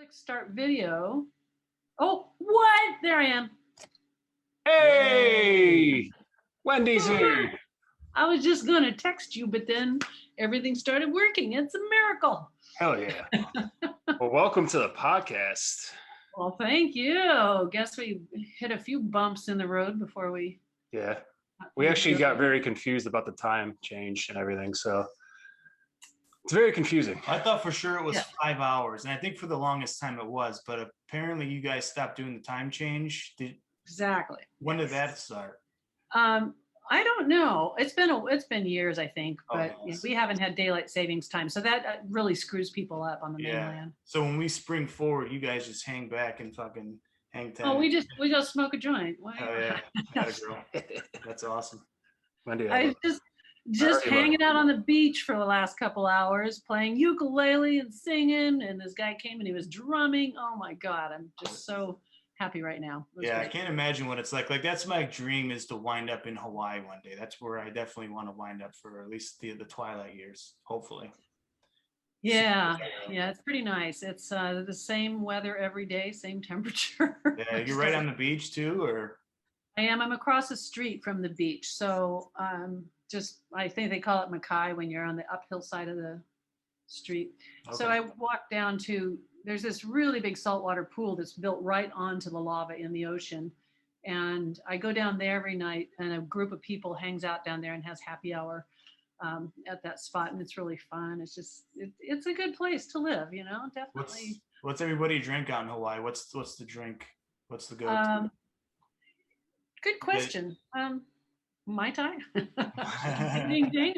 Click start video. Oh, what? There I am. Hey, Wendy's here. I was just going to text you, but then everything started working. It's a miracle. Hell yeah. Well, welcome to the podcast. Well, thank you. Guess we hit a few bumps in the road before we... Yeah. We actually got very confused about the time change and everything. So it's very confusing. I thought for sure it was 5 hours. And I think for the longest time it was. But apparently you guys stopped doing the time change. Exactly. When did that start? I don't know. It's been years, I think, but we haven't had daylight savings time, so that really screws people up on the mainland. So when we spring forward, you guys just hang back and fucking hang tight. Oh, we go smoke a joint. Oh yeah, gotta girl. That's awesome. Wendy, I just hanging out on the beach for the last couple hours, playing ukulele and singing, and this guy came and he was drumming. Oh my God, I'm just so happy right now. Yeah, great. I can't imagine what it's like. Like that's my dream, is to wind up in Hawaii one day. That's where I definitely want to wind up for at least the twilight years, hopefully. Yeah, it's pretty nice. It's the same weather every day, same temperature. Yeah, you're right on the beach too, or? I am. I'm across the street from the beach. So I think they call it Mackay when you're on the uphill side of the street. Okay. So I walk down to, there's this really big saltwater pool that's built right onto the lava in the ocean. And I go down there every night, and a group of people hangs out down there and has happy hour at that spot. And it's really fun. It's just, it's a good place to live, you know, definitely. What's everybody drink out in Hawaii? What's the drink? What's the go-to? Good question. Mai Tai. Ding, ding.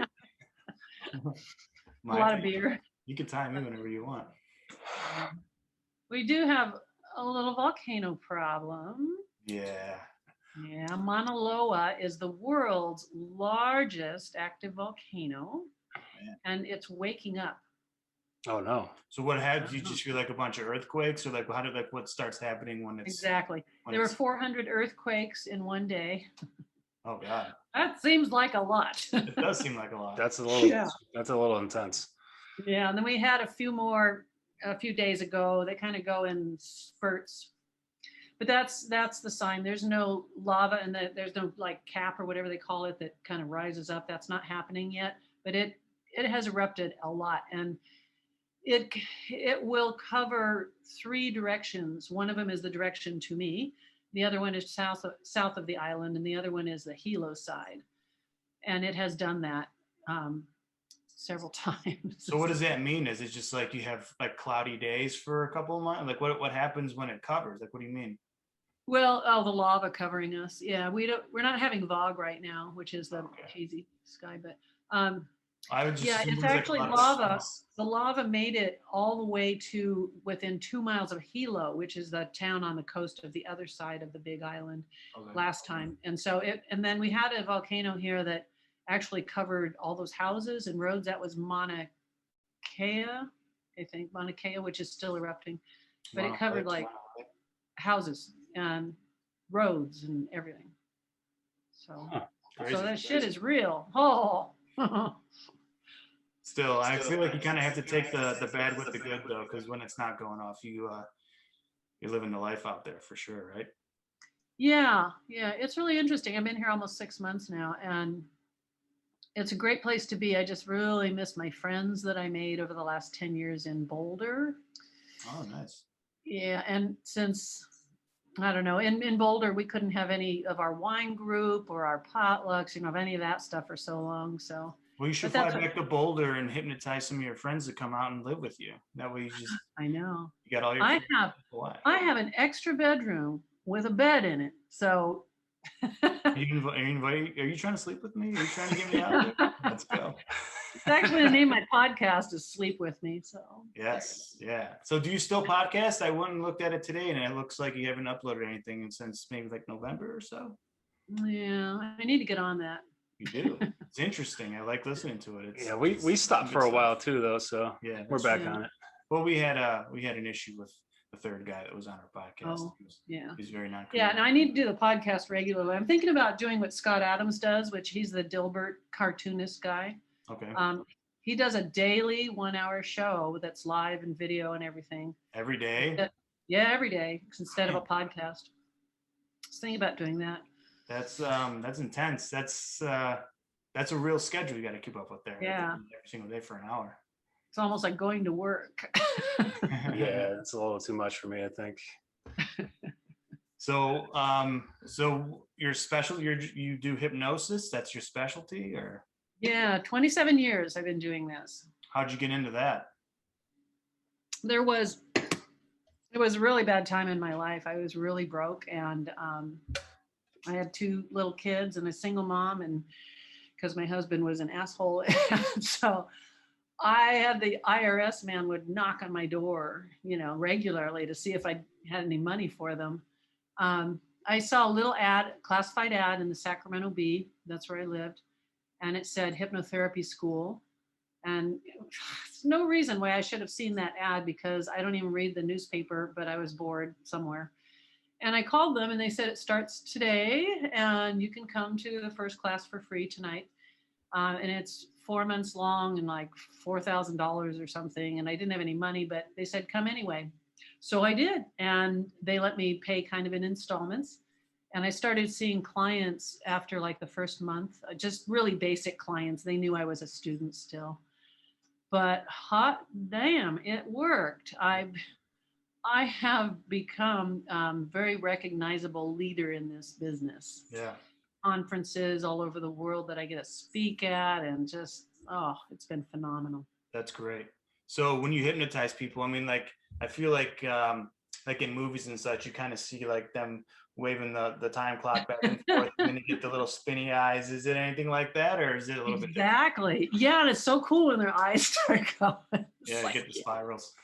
A lot of beer. You can time me whenever you want. We do have a little volcano problem. Yeah. Yeah, Mauna Loa is the world's largest active volcano, and it's waking up. Oh no! So what happens? You just feel like a bunch of earthquakes, or like what starts happening when it's exactly? There were 400 earthquakes in one day. Oh God, that seems like a lot. It does seem like a lot. That's a little intense. Yeah, and then we had a few more a few days ago. They kind of go in spurts, but that's the sign. There's no lava, and there's no like cap or whatever they call it that kind of rises up. That's not happening yet, but it has erupted a lot, and it will cover 3 directions. One of them is the direction to me. The other one is south of the island, and the other one is the Hilo side. And it has done that several times. So what does that mean? Is it just like you have like cloudy days for a couple of months? Like what happens when it covers? Like what do you mean? Well, the lava covering us. Yeah, we're not having fog right now, which is the hazy sky, but it's actually lava. The lava made it all the way to within 2 miles of Hilo, which is the town on the coast of the other side of the big island last time. And so and then we had a volcano here that actually covered all those houses and roads. That was Mauna Kea, I think, Mauna Kea, which is still erupting. But it covered like houses and roads and everything. So, so that shit is real. Oh. Still, I feel like you kind of have to take the bad with the good, though, because when it's not going off, you're living the life out there for sure, right? Yeah, it's really interesting. I've been here almost 6 months now, and it's a great place to be. I just really miss my friends that I made over the last 10 years in Boulder. Oh, nice. Yeah, and since, I don't know, in Boulder, we couldn't have any of our wine group or our potlucks, any of that stuff for so long, so... Well, you should fly back to Boulder and hypnotize some of your friends to come out and live with you. That way you just... I know. You got all your... I have an extra bedroom with a bed in it, so... Are you trying to sleep with me? Are you trying to get me out there? Let's go. It's actually the name of my podcast is Sleep With Me, so... Yes, yeah. So do you still podcast? I went and looked at it today, and it looks like you haven't uploaded anything since maybe like November or so. Yeah, I need to get on that. You do. It's interesting. I like listening to it. We stopped for a while too, though. So yeah, we're back on it. Well, we had an issue with the third guy that was on our podcast. Oh, he's very non. Yeah, and I need to do the podcast regularly. I'm thinking about doing what Scott Adams does, which he's the Dilbert cartoonist guy. Okay. He does a daily 1-hour show that's live and video and everything. Every day? Yeah, every day instead of a podcast. I was thinking about doing that. That's intense. That's a real schedule you got to keep up with there. Yeah. Every single day for an hour. It's almost like going to work. Yeah, it's a little too much for me, I think. So, your special, you do hypnosis. That's your specialty, or? Yeah, 27 years I've been doing this. How'd you get into that? It was a really bad time in my life. I was really broke, and I had 2 little kids and a single mom, and because my husband was an asshole. So I had the IRS man would knock on my door, regularly to see if I had any money for them. I saw a little classified ad in the Sacramento Bee. That's where I lived. And it said hypnotherapy school. And there's no reason why I should have seen that ad, because I don't even read the newspaper, but I was bored somewhere. And I called them and they said it starts today and you can come to the first class for free tonight. And it's 4 months long and like $4,000 or something. And I didn't have any money, but they said, come anyway. So I did. And they let me pay kind of in installments. And I started seeing clients after like the first month, just really basic clients. They knew I was a student still. But hot damn, it worked. I have become very recognizable leader in this business. Yeah. Conferences all over the world that I get to speak at, and just, it's been phenomenal. That's great. So when you hypnotize people, I mean, like, I feel like in movies and such, you kind of see like them waving the time clock back and forth, and then you get the little spinny eyes. Is it anything like that, or is it a little bit different? Exactly. Yeah, and it's so cool when their eyes start going. Yeah, you get the spirals.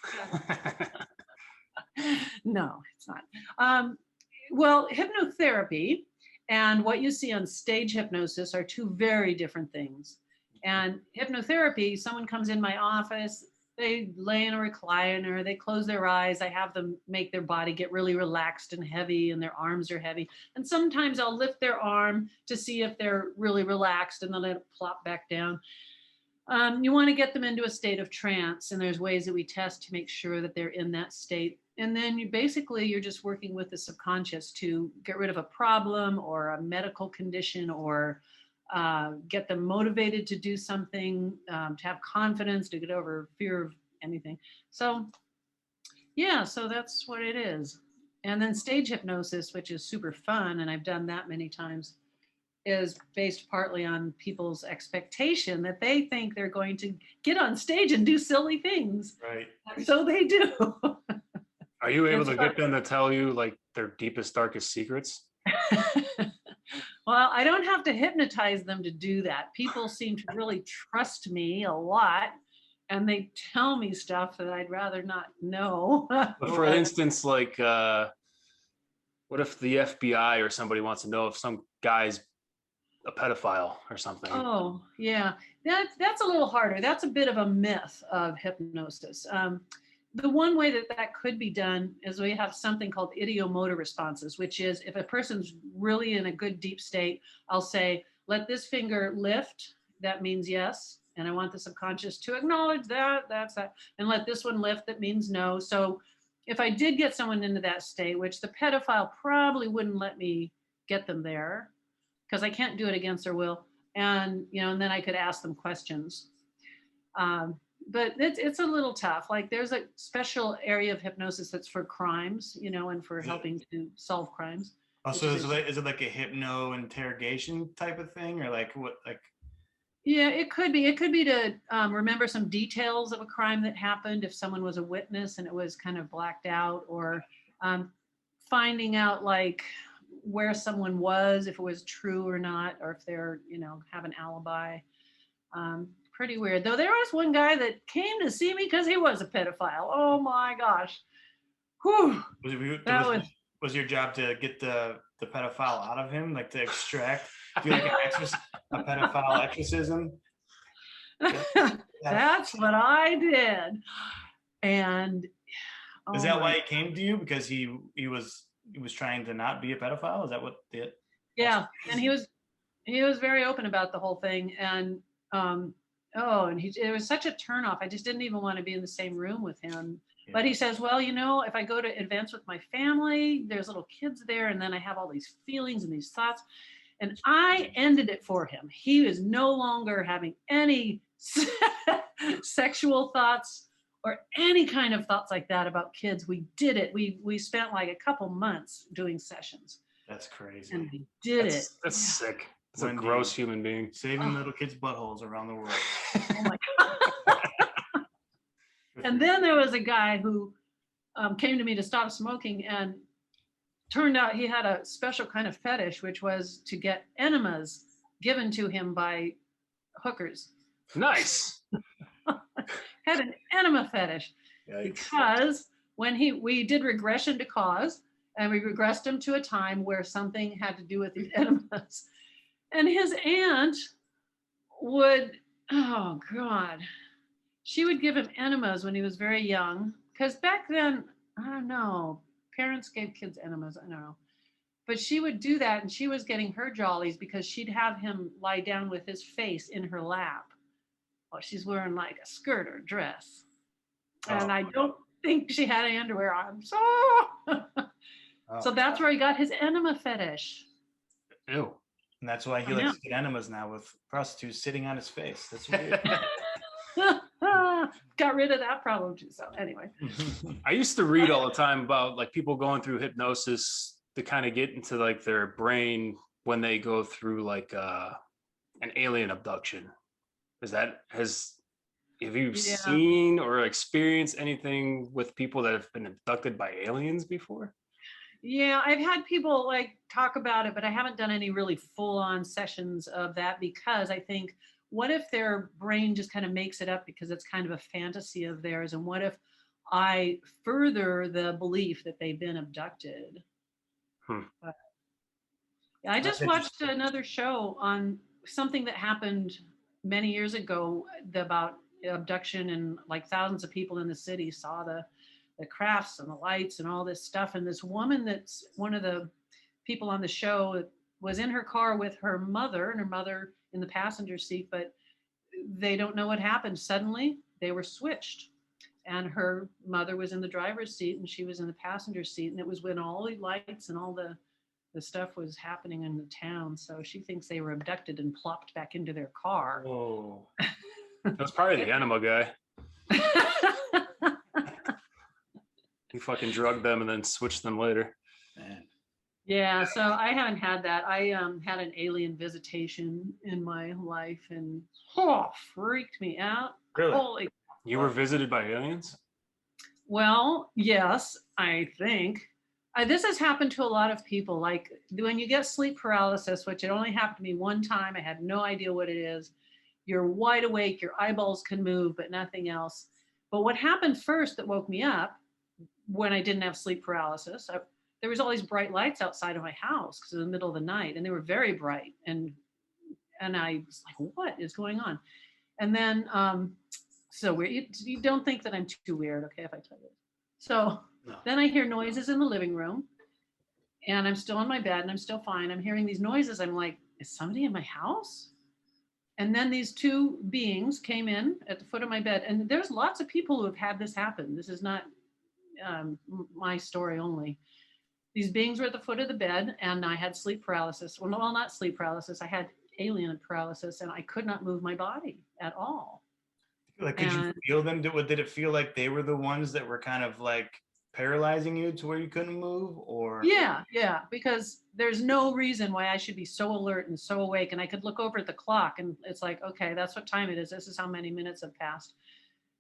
No, it's not. Well, hypnotherapy and what you see on stage hypnosis are 2 very different things. And hypnotherapy, someone comes in my office, they lay in a recliner, they close their eyes, I have them make their body get really relaxed and heavy, and their arms are heavy. And sometimes I'll lift their arm to see if they're really relaxed, and then let it plop back down. You want to get them into a state of trance, and there's ways that we test to make sure that they're in that state. And then you're just working with the subconscious to get rid of a problem or a medical condition, or get them motivated to do something, to have confidence, to get over fear of anything. So yeah, so that's what it is. And then stage hypnosis, which is super fun, and I've done that many times, is based partly on people's expectation that they think they're going to get on stage and do silly things. Right. So they do. Are you able to get them to tell you like their deepest, darkest secrets? Well, I don't have to hypnotize them to do that. People seem to really trust me a lot, and they tell me stuff that I'd rather not know. But for instance, like, what if the FBI or somebody wants to know if some guy's a pedophile or something? Oh, yeah. That's a little harder. That's a bit of a myth of hypnosis. The one way that could be done is we have something called ideomotor responses, which is if a person's really in a good deep state, I'll say, let this finger lift. That means yes. And I want the subconscious to acknowledge that, that's that. And let this one lift, that means no. So if I did get someone into that state, which the pedophile probably wouldn't let me get them there, because I can't do it against their will. And, and then I could ask them questions. But it's a little tough. Like there's a special area of hypnosis that's for crimes, and for helping to solve crimes. Oh, so is it like a hypno interrogation type of thing, or like what, like? Yeah, it could be. It could be to remember some details of a crime that happened if someone was a witness and it was kind of blacked out, or finding out like where someone was, if it was true or not, or if they're, have an alibi. Pretty weird. Though there was one guy that came to see me because he was a pedophile. Oh my gosh. Whew. Was your job to get the pedophile out of him, like to extract, do like a pedophile exorcism? That's what I did. And is that why he came to you? Because he was trying to not be a pedophile? Is that what it? Yeah. And he was very open about the whole thing. And Oh, and it was such a turnoff. I just didn't even want to be in the same room with him. Yeah. But he says, well, if I go to events with my family, there's little kids there, and then I have all these feelings and these thoughts. And I ended it for him. He is no longer having any sexual thoughts or any kind of thoughts like that about kids. We did it. We spent like a couple months doing sessions. That's crazy. And we did it. That's sick. It's Wendi, a gross human being. Saving little kids' buttholes around the world. Oh my God. And then there was a guy who came to me to stop smoking, and turned out he had a special kind of fetish, which was to get enemas given to him by hookers. Nice. Had an enema fetish. Yikes. Because when we did regression to cause, and we regressed him to a time where something had to do with the enemas. And his aunt would, oh God, she would give him enemas when he was very young. Because back then, I don't know, parents gave kids enemas, I don't know. But she would do that, and she was getting her jollies because she'd have him lie down with his face in her lap while she's wearing like a skirt or dress. And I don't think she had any underwear on. So that's where he got his enema fetish. Ew. And that's why he likes to get enemas now, with prostitutes sitting on his face. That's weird. Got rid of that problem too. So anyway. I used to read all the time about like people going through hypnosis to kind of get into like their brain when they go through like an alien abduction. Have you seen or experienced anything with people that have been abducted by aliens before? Yeah, I've had people like talk about it, but I haven't done any really full-on sessions of that, because I think, what if their brain just kind of makes it up because it's kind of a fantasy of theirs? And what if I further the belief that they've been abducted? But, yeah, I just watched another show on something that happened many years ago about abduction, and like thousands of people in the city saw the crafts and the lights and all this stuff. And this woman that's one of the people on the show was in her car with her mother, and her mother in the passenger seat, but they don't know what happened. Suddenly they were switched, and her mother was in the driver's seat and she was in the passenger seat. And it was when all the lights and all the stuff was happening in the town. So she thinks they were abducted and plopped back into their car. Oh, that's probably the enema guy. He fucking drugged them and then switched them later. Man. Yeah, so I haven't had that. I had an alien visitation in my life, and freaked me out. Really? Holy. You were visited by aliens? Well, yes, I think. This has happened to a lot of people. Like when you get sleep paralysis, which it only happened to me one time, I had no idea what it is. You're wide awake, your eyeballs can move, but nothing else. But what happened first that woke me up, when I didn't have sleep paralysis, there was all these bright lights outside of my house because it was the middle of the night, and they were very bright. And I was like, what is going on? And then, so weird. You don't think that I'm too weird, okay, if I tell you. So then I hear noises in the living room, and I'm still in my bed and I'm still fine. I'm hearing these noises. I'm like, is somebody in my house? And then these two beings came in at the foot of my bed. And there's lots of people who have had this happen. This is not my story only. These beings were at the foot of the bed, and I had sleep paralysis. Well, not sleep paralysis. I had alien paralysis, and I could not move my body at all. Like, could you feel them? Did it feel like they were the ones that were kind of like paralyzing you to where you couldn't move? Or yeah, because there's no reason why I should be so alert and so awake. And I could look over at the clock, and it's like, okay, that's what time it is. This is how many minutes have passed.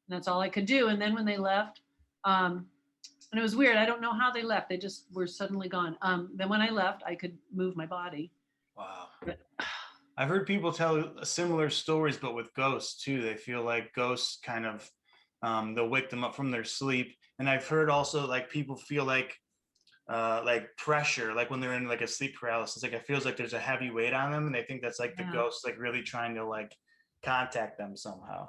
And that's all I could do. And then when they left, and it was weird. I don't know how they left. They just were suddenly gone. Then when I left, I could move my body. Wow. I've heard people tell similar stories, but with ghosts too. They feel like ghosts kind of, they'll wake them up from their sleep. And I've heard also like people feel like pressure, like when they're in like a sleep paralysis, like it feels like there's a heavy weight on them, and they think that's like the ghost like really trying to like contact them somehow.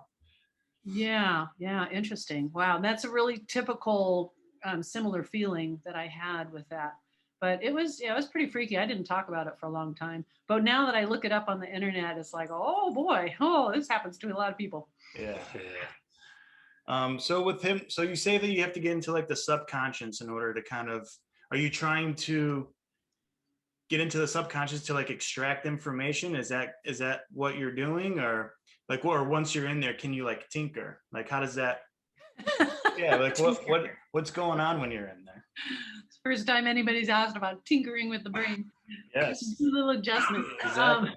Yeah, interesting. Wow, that's a really typical similar feeling that I had with that. But it was pretty freaky. I didn't talk about it for a long time. But now that I look it up on the internet, it's like, oh boy, this happens to a lot of people. Yeah. So with him, so you say that you have to get into like the subconscious in order to kind of, are you trying to get into the subconscious to like extract information? Is that what you're doing, or like, or once you're in there, can you like tinker? Like, how does that? Yeah, like what's going on when you're in there? It's the first time anybody's asked about tinkering with the brain. Yes. Do a little adjustment. Exactly.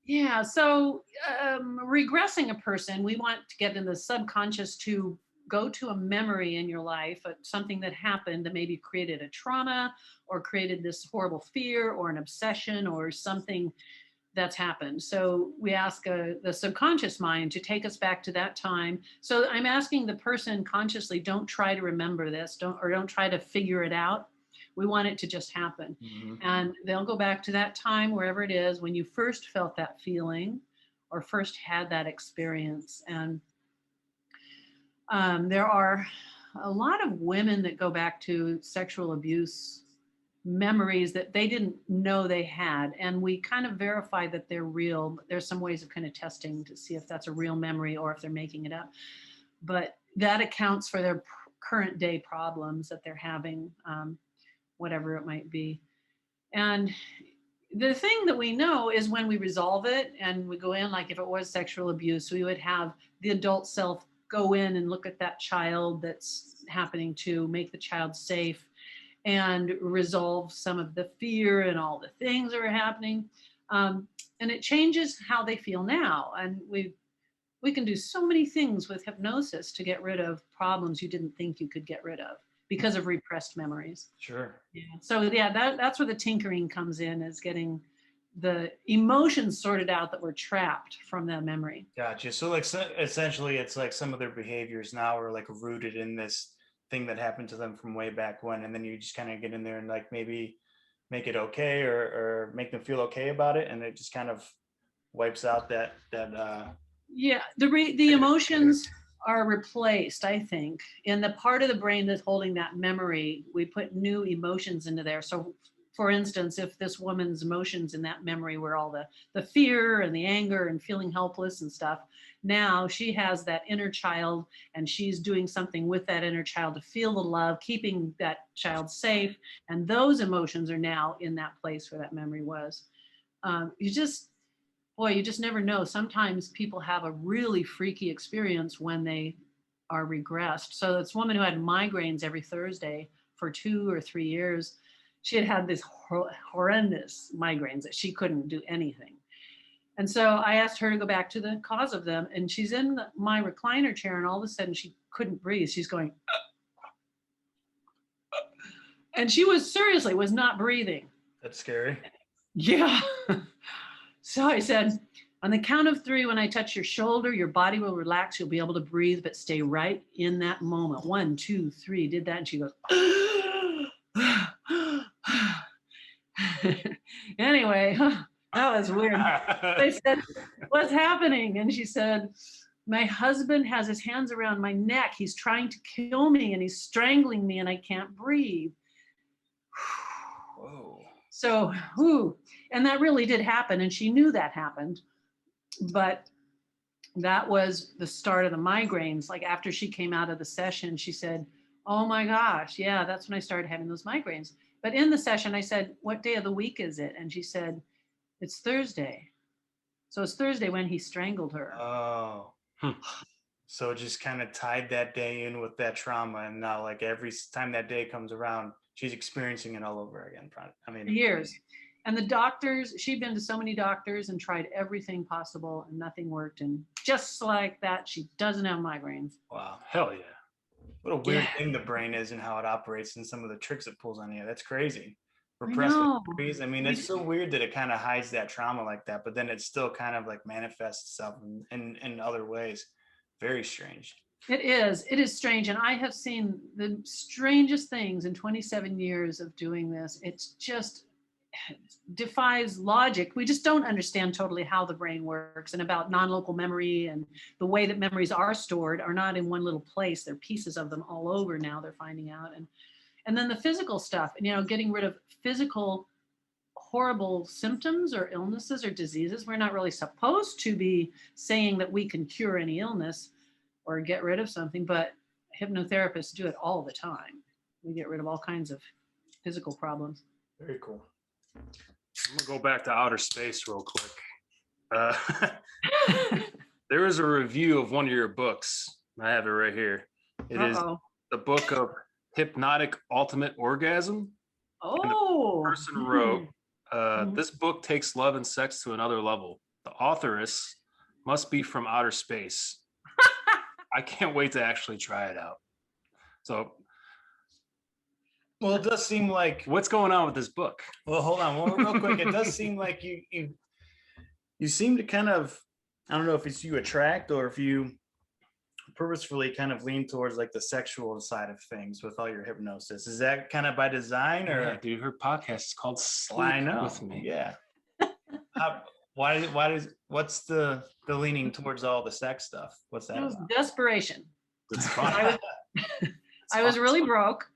Yeah, so regressing a person, we want to get in the subconscious to go to a memory in your life, something that happened that maybe created a trauma or created this horrible fear or an obsession or something that's happened. So we ask the subconscious mind to take us back to that time. So I'm asking the person consciously, don't try to remember this, don't try to figure it out. We want it to just happen. Mm-hmm. And they'll go back to that time, wherever it is, when you first felt that feeling or first had that experience. And there are a lot of women that go back to sexual abuse memories that they didn't know they had. And we kind of verify that they're real. There's some ways of kind of testing to see if that's a real memory or if they're making it up. But that accounts for their current day problems that they're having, whatever it might be. And the thing that we know is when we resolve it and we go in, like if it was sexual abuse, we would have the adult self go in and look at that child that's happening to, make the child safe and resolve some of the fear and all the things that are happening. And it changes how they feel now. And we can do so many things with hypnosis to get rid of problems you didn't think you could get rid of because of repressed memories. Sure. Yeah. So yeah, that's where the tinkering comes in, is getting the emotions sorted out that were trapped from that memory. Gotcha. So like essentially it's like some of their behaviors now are like rooted in this thing that happened to them from way back when, and then you just kind of get in there and like maybe make it okay or make them feel okay about it, and it just kind of wipes out that yeah, the emotions are replaced, I think. In the part of the brain that's holding that memory, we put new emotions into there. So for instance, if this woman's emotions in that memory were all the fear and the anger and feeling helpless and stuff, now she has that inner child and she's doing something with that inner child to feel the love, keeping that child safe. And those emotions are now in that place where that memory was. You just never know. Sometimes people have a really freaky experience when they are regressed. So this woman who had migraines every Thursday for 2 or 3 years, she had this horrendous migraines that she couldn't do anything. And so I asked her to go back to the cause of them. And she's in my recliner chair, and all of a sudden she couldn't breathe. She's going, and she was not breathing. That's scary. Yeah. So I said, on the count of 3, when I touch your shoulder, your body will relax. You'll be able to breathe, but stay right in that moment. 1, 2, 3, did that. And she goes, anyway, that was weird. I said, what's happening? And she said, my husband has his hands around my neck. He's trying to kill me and he's strangling me and I can't breathe. Whoa. So, and that really did happen. And she knew that happened, but that was the start of the migraines. Like after she came out of the session, she said, oh my gosh, yeah, that's when I started having those migraines. But in the session, I said, what day of the week is it? And she said, it's Thursday. So it's Thursday when he strangled her. Oh, so it just kind of tied that day in with that trauma. And now like every time that day comes around, she's experiencing it all over again. I mean, years. And the doctors, she'd been to so many doctors and tried everything possible and nothing worked. And just like that, she doesn't have migraines. Wow. Hell yeah. What a weird thing the brain is and how it operates and some of the tricks it pulls on you. That's crazy. Repressed memories. I mean, it's so weird that it kind of hides that trauma like that, but then it still kind of like manifests itself in other ways. Very strange. It is strange. And I have seen the strangest things in 27 years of doing this. It's just defies logic. We just don't understand totally how the brain works, and about non-local memory and the way that memories are stored are not in one little place. They're pieces of them all over now, they're finding out. And then the physical stuff, you know, getting rid of physical horrible symptoms or illnesses or diseases. We're not really supposed to be saying that we can cure any illness or get rid of something, but hypnotherapists do it all the time. We get rid of all kinds of physical problems. Very cool. I'm gonna go back to outer space real quick. There was a review of one of your books. I have it right here. It is the book of Hypnotic Ultimate Orgasm. Oh, the person wrote, this book takes love and sex to another level. The authoress must be from outer space. I can't wait to actually try it out. So, well, it does seem like, what's going on with this book? Well, hold on, well, real quick. It does seem like you seem to kind of, I don't know if it's you attract or if you purposefully kind of lean towards like the sexual side of things with all your hypnosis. Is that kind of by design, or? Yeah, dude, her podcast is called Sleep I know. With Me. Yeah. What's the leaning towards all the sex stuff? What's that about? Desperation. It's fun. I was really broke,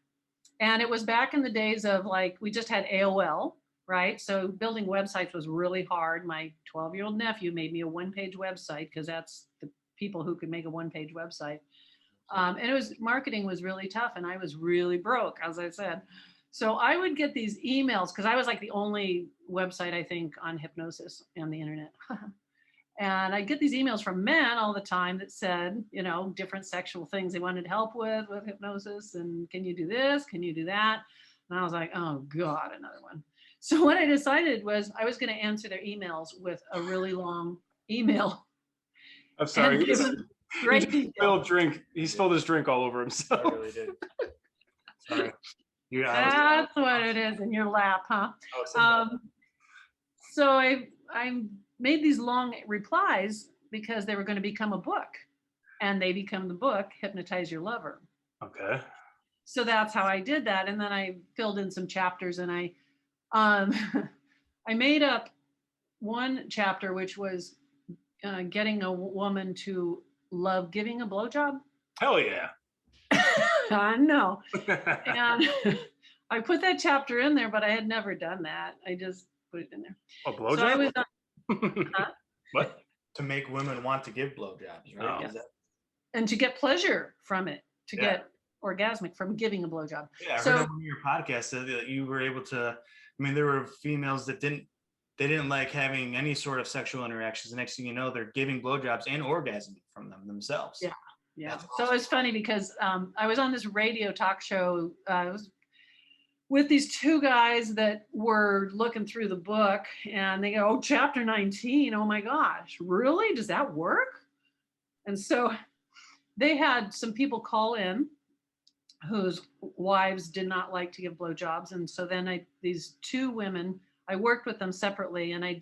and it was back in the days of like, we just had AOL, right? So building websites was really hard. My 12-year-old nephew made me a one-page website because that's the people who could make a one-page website. And marketing was really tough, and I was really broke, as I said. So I would get these emails because I was like the only website, I think, on hypnosis and the internet. And I'd get these emails from men all the time that said, you know, different sexual things they wanted help with hypnosis. And can you do this? Can you do that? And I was like, oh God, another one. So what I decided was I was going to answer their emails with a really long email. I'm sorry. He spilled his drink all over himself. I really did. Sorry. That's what it is in your lap, huh? So I made these long replies because they were going to become a book, and they become the book, Hypnotize Your Lover. Okay. So that's how I did that. And then I filled in some chapters, and I made up one chapter, which was getting a woman to love giving a blowjob. Hell yeah. I know. And I put that chapter in there, but I had never done that. I just put it in there. A blowjob? So I was What? To make women want to give blowjobs, right? Oh. Yes. And to get pleasure from it, get orgasmic from giving a blowjob. Yeah, I heard on your podcast that you were able to, I mean, there were females that didn't like having any sort of sexual interactions. The next thing you know, they're giving blowjobs and orgasming from them themselves. Yeah. Yeah. So it's funny because I was on this radio talk show. I was with these two guys that were looking through the book, and they go, oh, chapter 19. Oh my gosh, really? Does that work? And so they had some people call in whose wives did not like to give blowjobs. And so then these two women, I worked with them separately, and I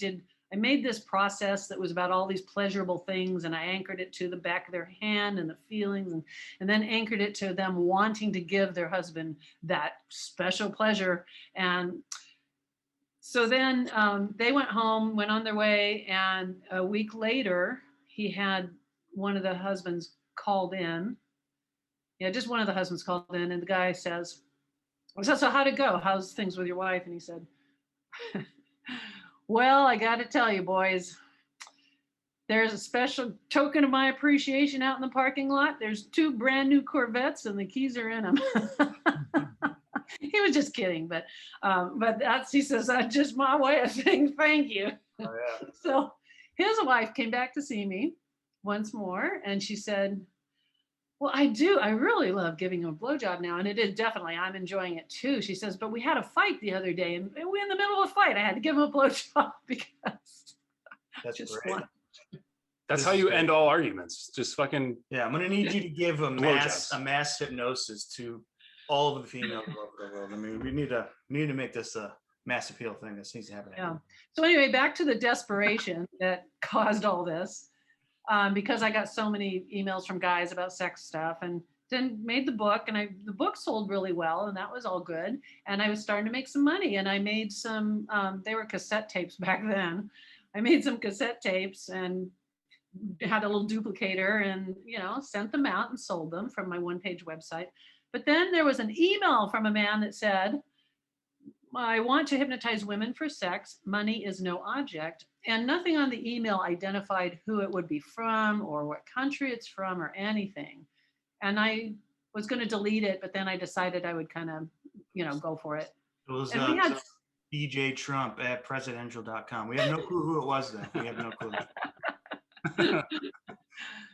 made this process that was about all these pleasurable things, and I anchored it to the back of their hand and the feelings, and then anchored it to them wanting to give their husband that special pleasure. And so then they went home, went on their way, and a week later, he had one of the husbands called in. Yeah, just one of the husbands called in, and the guy says, so how'd it go? How's things with your wife? And he said, well, I got to tell you, boys, there's a special token of my appreciation out in the parking lot. There's 2 brand new Corvettes, and the keys are in them. He was just kidding, but he says, that's just my way of saying thank you. Oh, yeah. So his wife came back to see me once more, and she said, well, I really love giving him a blowjob now. And it is definitely, I'm enjoying it too. She says, but we had a fight the other day, and we in the middle of a fight. I had to give him a blowjob because that's just great. That's how you end all arguments. Just fucking. Yeah, I'm going to need you to give a mass hypnosis to all of the females all over the world. I mean, we need to make this a mass appeal thing that needs to happen. Yeah. So anyway, back to the desperation that caused all this. Because I got so many emails from guys about sex stuff, and then made the book, and the book sold really well, and that was all good. And I was starting to make some money, and I made some, they were cassette tapes back then. I made some cassette tapes and had a little duplicator, and, sent them out and sold them from my one-page website. But then there was an email from a man that said, I want to hypnotize women for sex. Money is no object. And nothing on the email identified who it would be from or what country it's from or anything. And I was going to delete it, but then I decided I would kind of, go for it. It was and we had DJ Trump at presidential.com. We have no clue who it was then. We have no clue.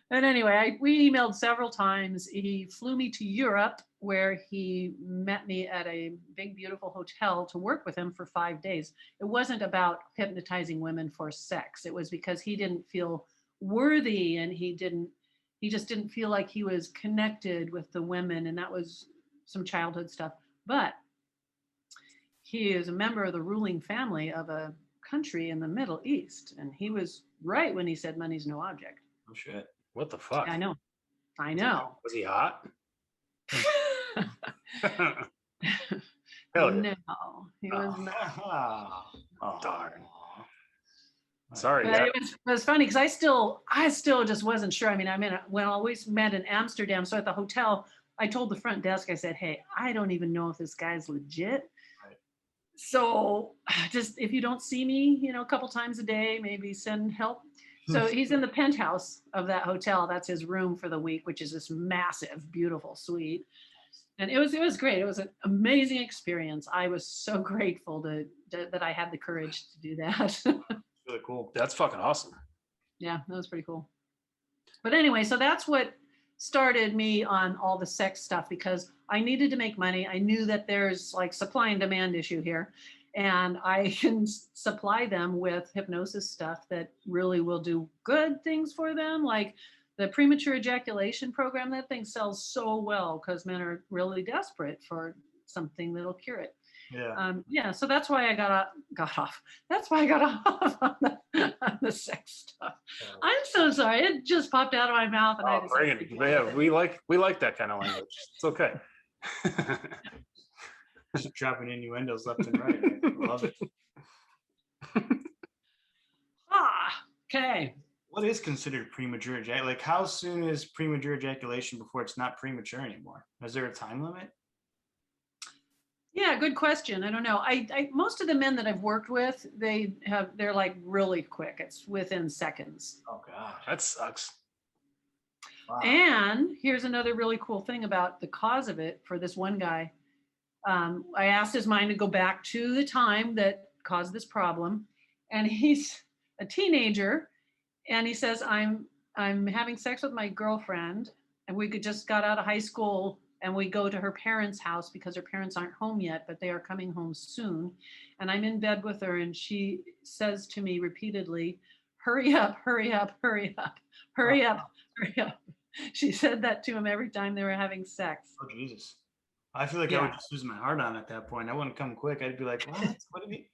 But anyway, we emailed several times. He flew me to Europe, where he met me at a big, beautiful hotel to work with him for 5 days. It wasn't about hypnotizing women for sex. It was because he didn't feel worthy, and he just didn't feel like he was connected with the women, and that was some childhood stuff. But he is a member of the ruling family of a country in the Middle East, and he was right when he said money's no object. Oh shit. What the fuck? I know. Was he hot? No, he was not. Oh, darn. Sorry. But it was funny because I still just wasn't sure. I mean, when I always met in Amsterdam, so at the hotel, I told the front desk, I said, hey, I don't even know if this guy's legit. Right. So just if you don't see me, a couple times a day, maybe send help. So he's in the penthouse of that hotel. That's his room for the week, which is this massive, beautiful suite. And it was great. It was an amazing experience. I was so grateful that I had the courage to do that. Really cool. That's fucking awesome. Yeah, that was pretty cool. But anyway, so that's what started me on all the sex stuff, because I needed to make money. I knew that there's like supply and demand issue here. And I can supply them with hypnosis stuff that really will do good things for them. Like the premature ejaculation program, that thing sells so well because men are really desperate for something that'll cure it. Yeah. So that's why I got off. That's why I got off on the sex stuff. I'm so sorry. It just popped out of my mouth, and bring it. Yeah, we like that kind of language. It's okay. Just dropping innuendos left and right. I love it. Okay. What is considered premature ejaculation? Like, how soon is premature ejaculation before it's not premature anymore? Is there a time limit? Yeah, good question. I don't know. I most of the men that I've worked with, they're like really quick. It's within seconds. Oh God, that sucks. Wow. And here's another really cool thing about the cause of it for this one guy. I asked his mind to go back to the time that caused this problem, and he's a teenager, and he says, I'm having sex with my girlfriend, and we just got out of high school, and we go to her parents' house because her parents aren't home yet, but they are coming home soon. And I'm in bed with her, and she says to me repeatedly, hurry up, hurry up, hurry up, hurry up, hurry up. She said that to him every time they were having sex. Oh, Jesus. I feel like I would just lose my heart on at that point. I wouldn't come quick. I'd be like, what did he?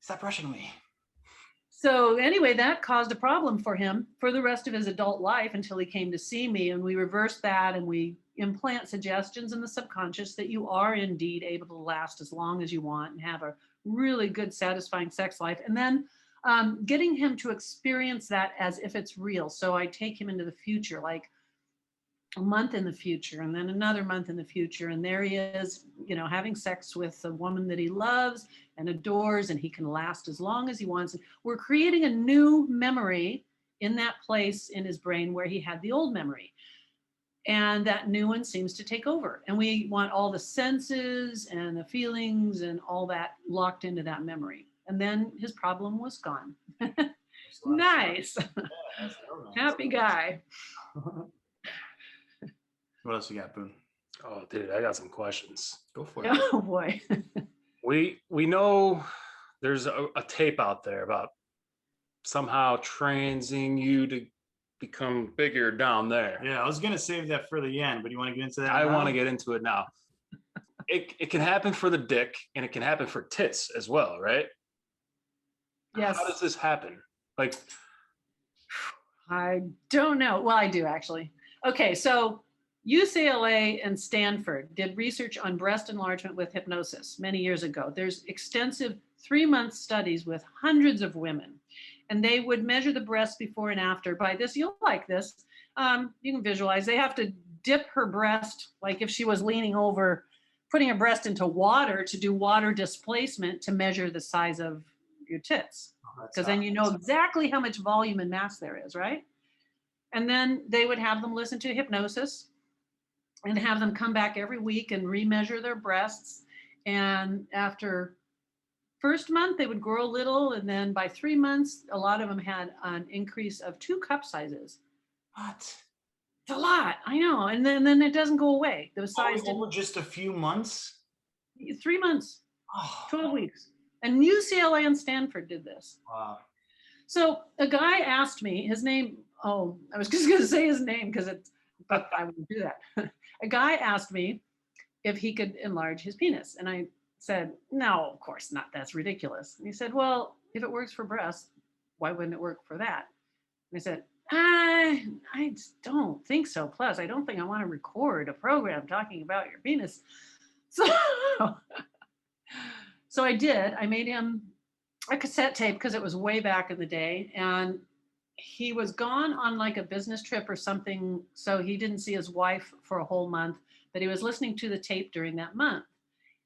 Stop rushing me. So anyway, that caused a problem for him for the rest of his adult life until he came to see me, and we reversed that, and we implant suggestions in the subconscious that you are indeed able to last as long as you want and have a really good, satisfying sex life. And then getting him to experience that as if it's real. So I take him into the future, like a month in the future, and then another month in the future, and there he is, having sex with a woman that he loves and adores, and he can last as long as he wants. We're creating a new memory in that place in his brain where he had the old memory, and that new one seems to take over, and we want all the senses and the feelings and all that locked into that memory, and then his problem was gone. Nice. Yeah, happy guy. What else you got, Boone? Oh, dude, I got some questions. Go for it. Oh boy. We know there's a tape out there about somehow transing you to become bigger down there. Yeah, I was gonna save that for the end, but you want to get into that? I want to get into it now. It can happen for the dick, and it can happen for tits as well, right? Yes. How does this happen? Like, I don't know. Well, I do actually. Okay, so UCLA and Stanford did research on breast enlargement with hypnosis many years ago. There's extensive 3-month studies with hundreds of women, and they would measure the breasts before and after by this. You'll like this. You can visualize. They have to dip her breast, like if she was leaning over, putting her breast into water to do water displacement to measure the size of your tits. Because then you know exactly how much volume and mass there is, right? And then they would have them listen to hypnosis and have them come back every week and remeasure their breasts. And after first month, they would grow a little. And then by 3 months, a lot of them had an increase of 2 cup sizes. What? It's a lot, I know. And then it doesn't go away. The size over just a few months? 3 months, 12 weeks. And UCLA and Stanford did this. Wow. So a guy asked me, his name, I was just going to say his name but I wouldn't do that. A guy asked me if he could enlarge his penis. And I said, no, of course not. That's ridiculous. And he said, well, if it works for breasts, why wouldn't it work for that? And I said, I don't think so. Plus, I don't think I want to record a program talking about your penis. So I did. I made him a cassette tape because it was way back in the day. And he was gone on like a business trip or something. So he didn't see his wife for a whole month, but he was listening to the tape during that month.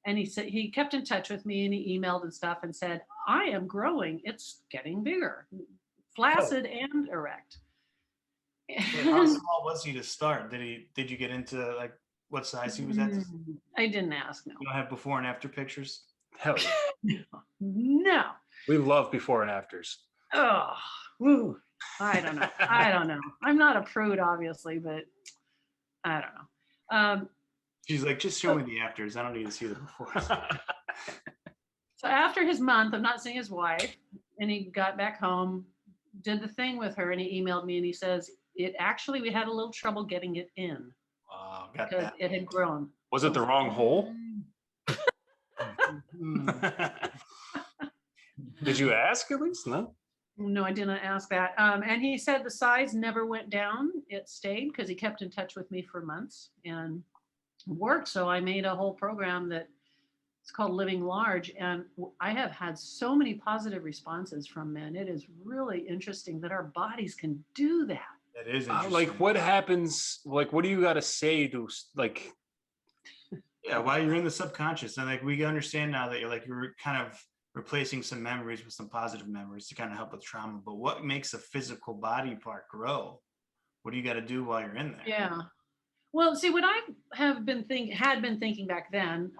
And he said, he kept in touch with me and he emailed and stuff and said, I am growing. It's getting bigger, flaccid and erect. How small was he to start? Did you get into like what size he was at? I didn't ask. No. You don't have before and after pictures? Hell yeah. No. We love before and afters. Oh, woo. I don't know. I'm not a prude, obviously, but I don't know. She's like, just show me the afters. I don't need to see the befores. So after his month of not seeing his wife, and he got back home, did the thing with her, and he emailed me and he says, we had a little trouble getting it in. Wow, got because that. it had grown. Was it the wrong hole? Did you ask at least? No. No, I didn't ask that. And he said the size never went down. It stayed because he kept in touch with me for months and worked. So I made a whole program that it's called Living Large. And I have had so many positive responses from men. It is really interesting that our bodies can do that. That is interesting. Like what happens, like what do you got to say to like? Yeah, while you're in the subconscious. And like we understand now that you're kind of replacing some memories with some positive memories to kind of help with trauma. But what makes a physical body part grow? What do you got to do while you're in there? Yeah. Well, see, what I had been thinking back then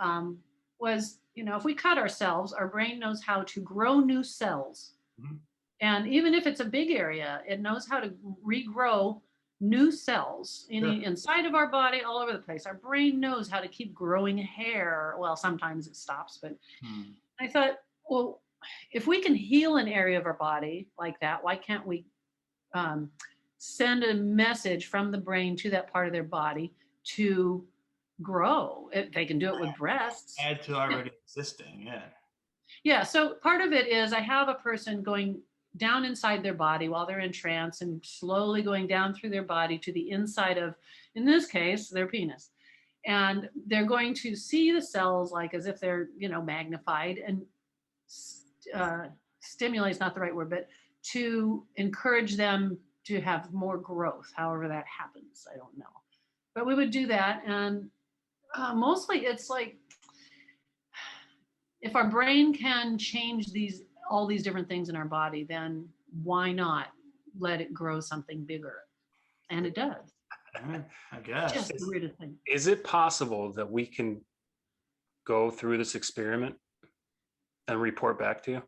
was, if we cut ourselves, our brain knows how to grow new cells. Mm-hmm. And even if it's a big area, it knows how to regrow new cells inside of our body, all over the place. Our brain knows how to keep growing hair. Well, sometimes it stops, but I thought, well, if we can heal an area of our body like that, why can't we send a message from the brain to that part of their body to grow? They can do it with breasts. Add to already existing, yeah. Yeah, so part of it is I have a person going down inside their body while they're in trance and slowly going down through their body to the inside of, in this case, their penis. And they're going to see the cells like as if they're, magnified and stimulate is not the right word, but to encourage them to have more growth, however that happens. I don't know. But we would do that. And mostly it's like, if our brain can change all these different things in our body, then why not let it grow something bigger? And it does. I guess. Just the weirdest thing. Is it possible that we can go through this experiment and report back to you?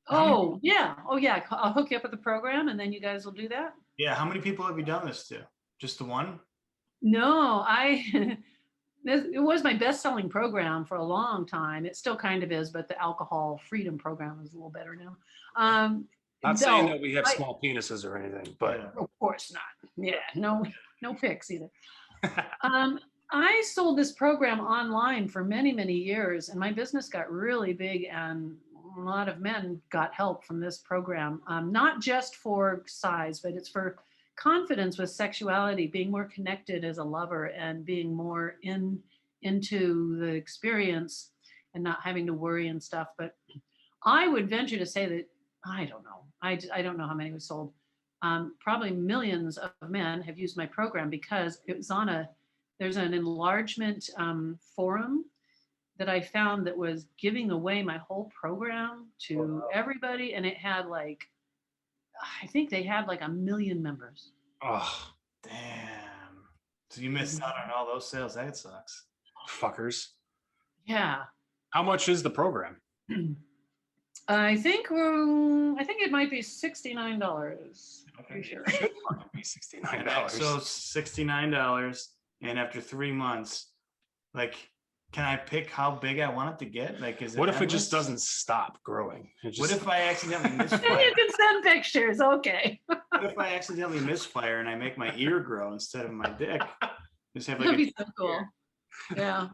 Oh, yeah. I'll hook you up with the program and then you guys will do that. Yeah. How many people have you done this to? Just the one? No, it was my best-selling program for a long time. It still kind of is, but the alcohol freedom program is a little better now. Not saying that we have small penises or anything, but of course not. Yeah, no pics either. I sold this program online for many, many years, and my business got really big, and a lot of men got help from this program. Not just for size, but it's for confidence with sexuality, being more connected as a lover and being more into the experience and not having to worry and stuff. But I would venture to say that, I don't know. I don't know how many we sold. probably millions of men have used my program because it was on there's an enlargement forum that I found that was giving away my whole program to everybody. And it had like, I think they had like 1 million members. Oh, damn. So you missed out on all those sales. That sucks. Fuckers. Yeah. How much is the program? I think it might be $69. Okay. Sure. It should be $69. So $69, and after 3 months, like, can I pick how big I want it to get? Like, is it what if it just doesn't stop growing? What if I accidentally misfire? Then you can send pictures. Okay. What if I accidentally misfire and I make my ear grow instead of my dick? Just have like That'd be so cool. Yeah.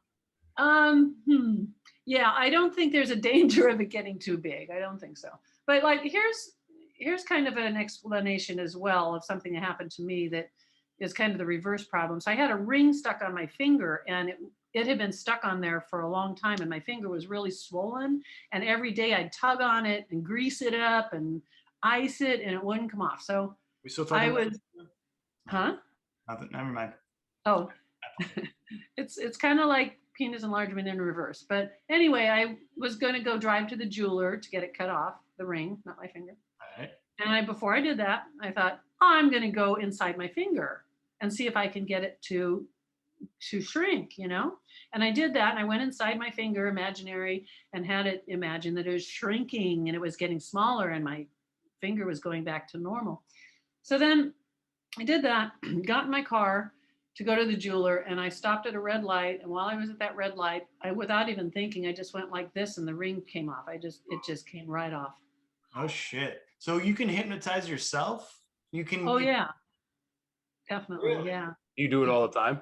Yeah, I don't think there's a danger of it getting too big. I don't think so. But like, here's kind of an explanation as well of something that happened to me that is kind of the reverse problem. So I had a ring stuck on my finger, and it had been stuck on there for a long time, and my finger was really swollen. And every day I'd tug on it and grease it up and ice it, and it wouldn't come off. So we still talking about huh? Nothing, never mind. Oh, it's kind of like penis enlargement in reverse. But anyway, I was going to go drive to the jeweler to get it cut off, the ring, not my finger. All right. And before I did that, I thought, I'm going to go inside my finger and see if I can get it to shrink, you know? And I did that, and I went inside my finger, imaginary, and had it imagine that it was shrinking and it was getting smaller and my finger was going back to normal. So then I did that, got in my car to go to the jeweler, and I stopped at a red light. And while I was at that red light, without even thinking, I just went like this, and the ring came off. It just came right off. Oh shit! So you can hypnotize yourself? You can? Oh yeah, definitely. Really? Yeah. You do it all the time?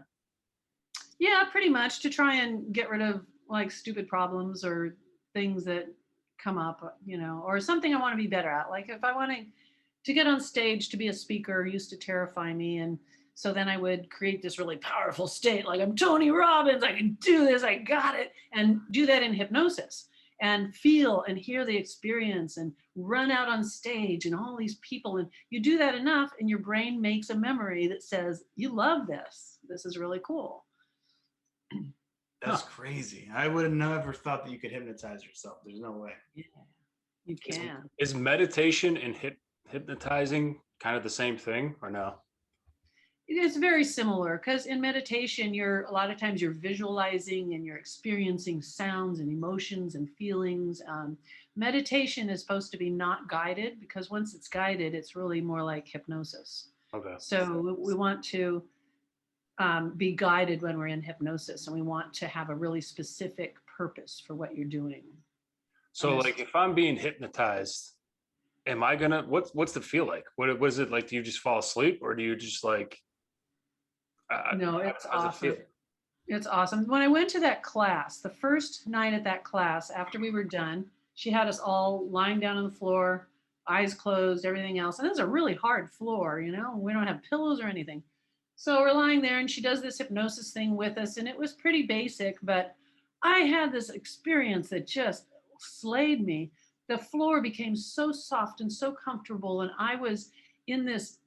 Yeah, pretty much, to try and get rid of like stupid problems or things that come up, you know, or something I want to be better at. Like if I wanted to get on stage to be a speaker, used to terrify me, and so then I would create this really powerful state, like I'm Tony Robbins, I can do this, I got it, and do that in hypnosis and feel and hear the experience and run out on stage and all these people. And you do that enough and your brain makes a memory that says, you love this. This is really cool. That's crazy. I would have never thought that you could hypnotize yourself. There's no way. Yeah, you can. Is meditation and hypnotizing kind of the same thing or no? It's very similar, because in meditation, a lot of times you're visualizing and you're experiencing sounds and emotions and feelings. Meditation is supposed to be not guided, because once it's guided, it's really more like hypnosis. Okay. So we want to be guided when we're in hypnosis, and we want to have a really specific purpose for what you're doing. So like if I'm being hypnotized, am I gonna, what's the feel like? What was it like? Do you just fall asleep, or do you just like, no, it's awesome. It's awesome. When I went to that class, the first night at that class, after we were done, she had us all lying down on the floor, eyes closed, everything else. And it's a really hard floor, you know, we don't have pillows or anything. So we're lying there, and she does this hypnosis thing with us, and it was pretty basic, but I had this experience that just slayed me. The floor became so soft and so comfortable, and I was in this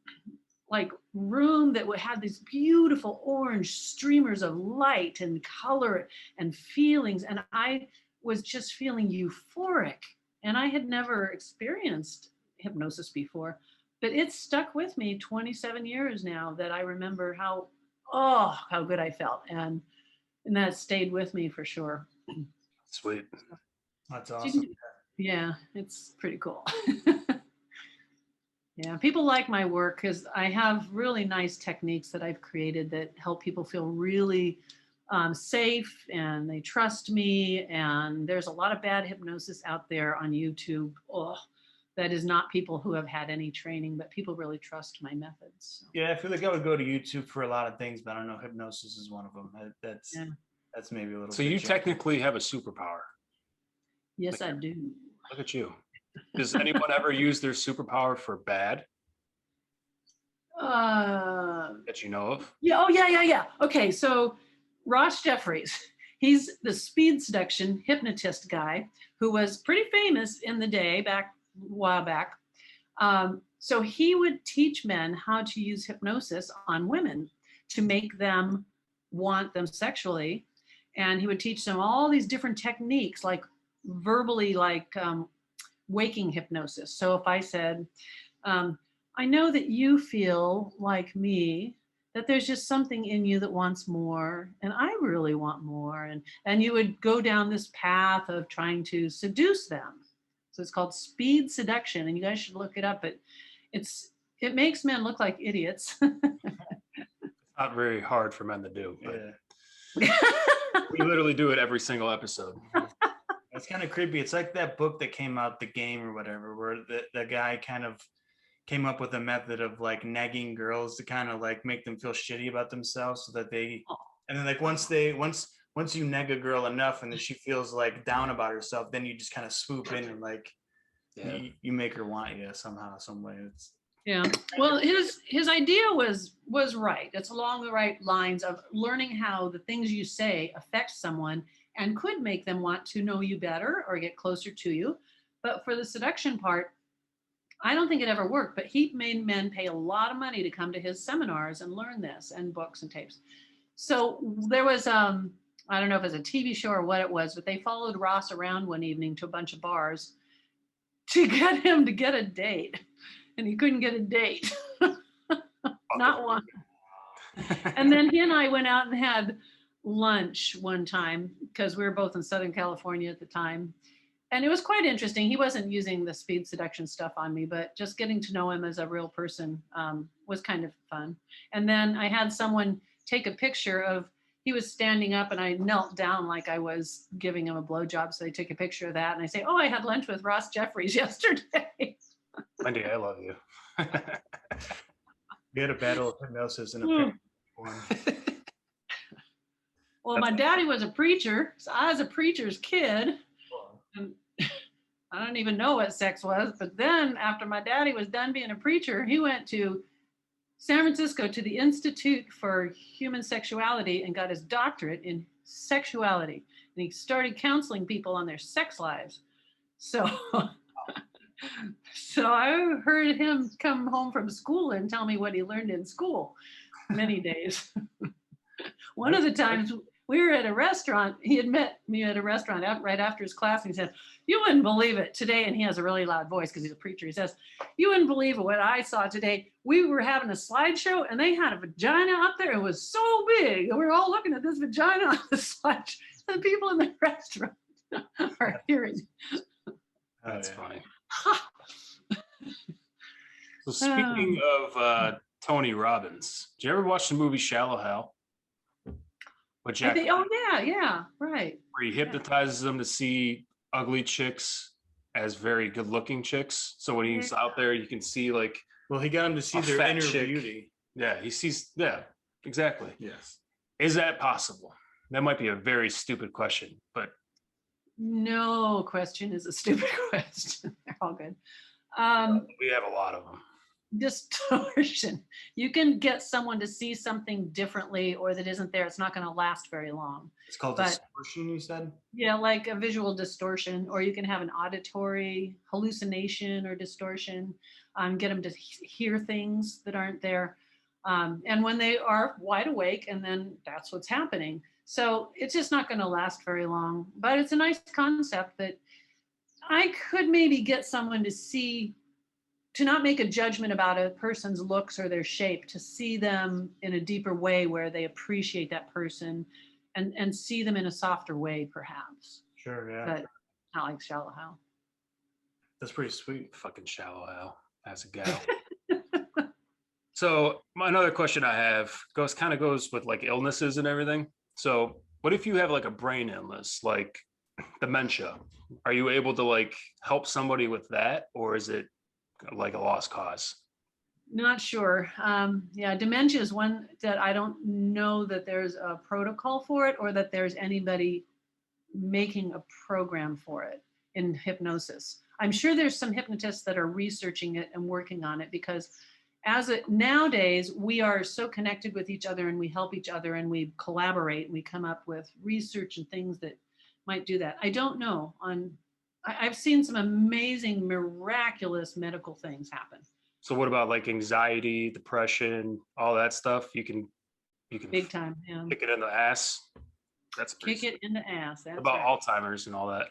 like room that had these beautiful orange streamers of light and color and feelings, and I was just feeling euphoric. And I had never experienced hypnosis before, but it stuck with me 27 years now, that I remember how good I felt, and that stayed with me for sure. Sweet. That's awesome. Yeah, it's pretty cool. Yeah, people like my work because I have really nice techniques that I've created that help people feel really safe, and they trust me. And there's a lot of bad hypnosis out there on YouTube. That is not people who have had any training, but people really trust my methods. So. Yeah, I feel like I would go to YouTube for a lot of things, but I don't know, hypnosis is one of them. That's maybe a little. So you technically have a superpower. Yes, I do. Look at you. Does anyone ever use their superpower for bad? That you know of? Yeah. Oh, yeah. Okay, so Ross Jeffries, he's the speed seduction hypnotist guy who was pretty famous in the day a while back. So he would teach men how to use hypnosis on women to make them want them sexually. And he would teach them all these different techniques, like verbally, like waking hypnosis. So if I said, I know that you feel like me, that there's just something in you that wants more, and I really want more. And you would go down this path of trying to seduce them. So it's called speed seduction, and you guys should look it up. But it makes men look like idiots. Not very hard for men to do, but we literally do it every single episode. It's kind of creepy. It's like that book that came out, The Game or whatever, where the guy kind of came up with a method of like negging girls to kind of like make them feel shitty about themselves, so that and then like once you neg a girl enough and then she feels like down about herself, then you just kind of swoop in and like you make her want you somehow, some way. Well, his idea was right. It's along the right lines of learning how the things you say affect someone and could make them want to know you better or get closer to you. But for the seduction part, I don't think it ever worked, but he made men pay a lot of money to come to his seminars and learn this, and books and tapes. So there was, I don't know if it was a TV show or what it was, but they followed Ross around one evening to a bunch of bars to get him to get a date. And he couldn't get a date. Not one. And then he and I went out and had lunch one time, because we were both in Southern California at the time. And it was quite interesting. He wasn't using the speed seduction stuff on me, but just getting to know him as a real person was kind of fun. And then I had someone take a picture of, he was standing up and I knelt down like I was giving him a blowjob. So they took a picture of that and I say, oh, I had lunch with Ross Jeffries yesterday. Wendy, I love you. We had a battle of hypnosis in a picture one. Well, my daddy was a preacher, so I was a preacher's kid. And I don't even know what sex was. But then after my daddy was done being a preacher, he went to San Francisco to the Institute for Human Sexuality and got his doctorate in sexuality. And he started counseling people on their sex lives. So I heard him come home from school and tell me what he learned in school many days. One of the times we were at a restaurant, he had met me at a restaurant right after his class, and he said, you wouldn't believe it today. And he has a really loud voice because he's a preacher. He says, you wouldn't believe what I saw today. We were having a slideshow and they had a vagina up there. It was so big. And we were all looking at this vagina on the slideshow. And people in the restaurant are hearing. That's funny. So speaking of Tony Robbins, did you ever watch the movie Shallow Hal? Yeah, right. Where he hypnotizes them to see ugly chicks as very good-looking chicks. So when he's out there, you can see like, well, he got them to see their inner beauty. Yeah, he sees. Yeah, exactly. Yes. Is that possible? That might be a very stupid question, but no question is a stupid question. They're all good. We have a lot of them. Distortion. You can get someone to see something differently or that isn't there. It's not going to last very long. It's called distortion, you said? Yeah, like a visual distortion, or you can have an auditory hallucination or distortion. Get them to hear things that aren't there. And when they are wide awake, and then that's what's happening. So it's just not going to last very long. But it's a nice concept that I could maybe get someone to not make a judgment about a person's looks or their shape, to see them in a deeper way where they appreciate that person and see them in a softer way, perhaps. Sure, yeah. But I like Shallow Hal. That's pretty sweet. Fucking Shallow Hal as a gal. So another question I have goes with like illnesses and everything. So what if you have like a brain illness, like dementia? Are you able to like help somebody with that, or is it like a lost cause? Not sure. Dementia is one that I don't know that there's a protocol for it, or that there's anybody making a program for it in hypnosis. I'm sure there's some hypnotists that are researching it and working on it, because nowadays we are so connected with each other and we help each other and we collaborate and we come up with research and things that might do that. I don't know. I've seen some amazing, miraculous medical things happen. So what about like anxiety, depression, all that stuff? You can big time. Yeah. kick it in the ass. That's kick it in the ass. That's about right. Alzheimer's and all that.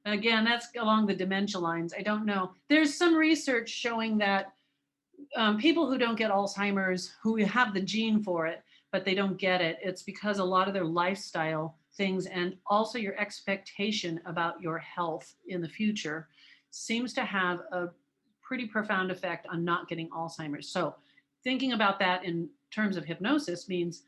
Again, that's along the dementia lines. I don't know. There's some research showing that people who don't get Alzheimer's, who have the gene for it, but they don't get it, it's because a lot of their lifestyle things and also your expectation about your health in the future seems to have a pretty profound effect on not getting Alzheimer's. So thinking about that in terms of hypnosis means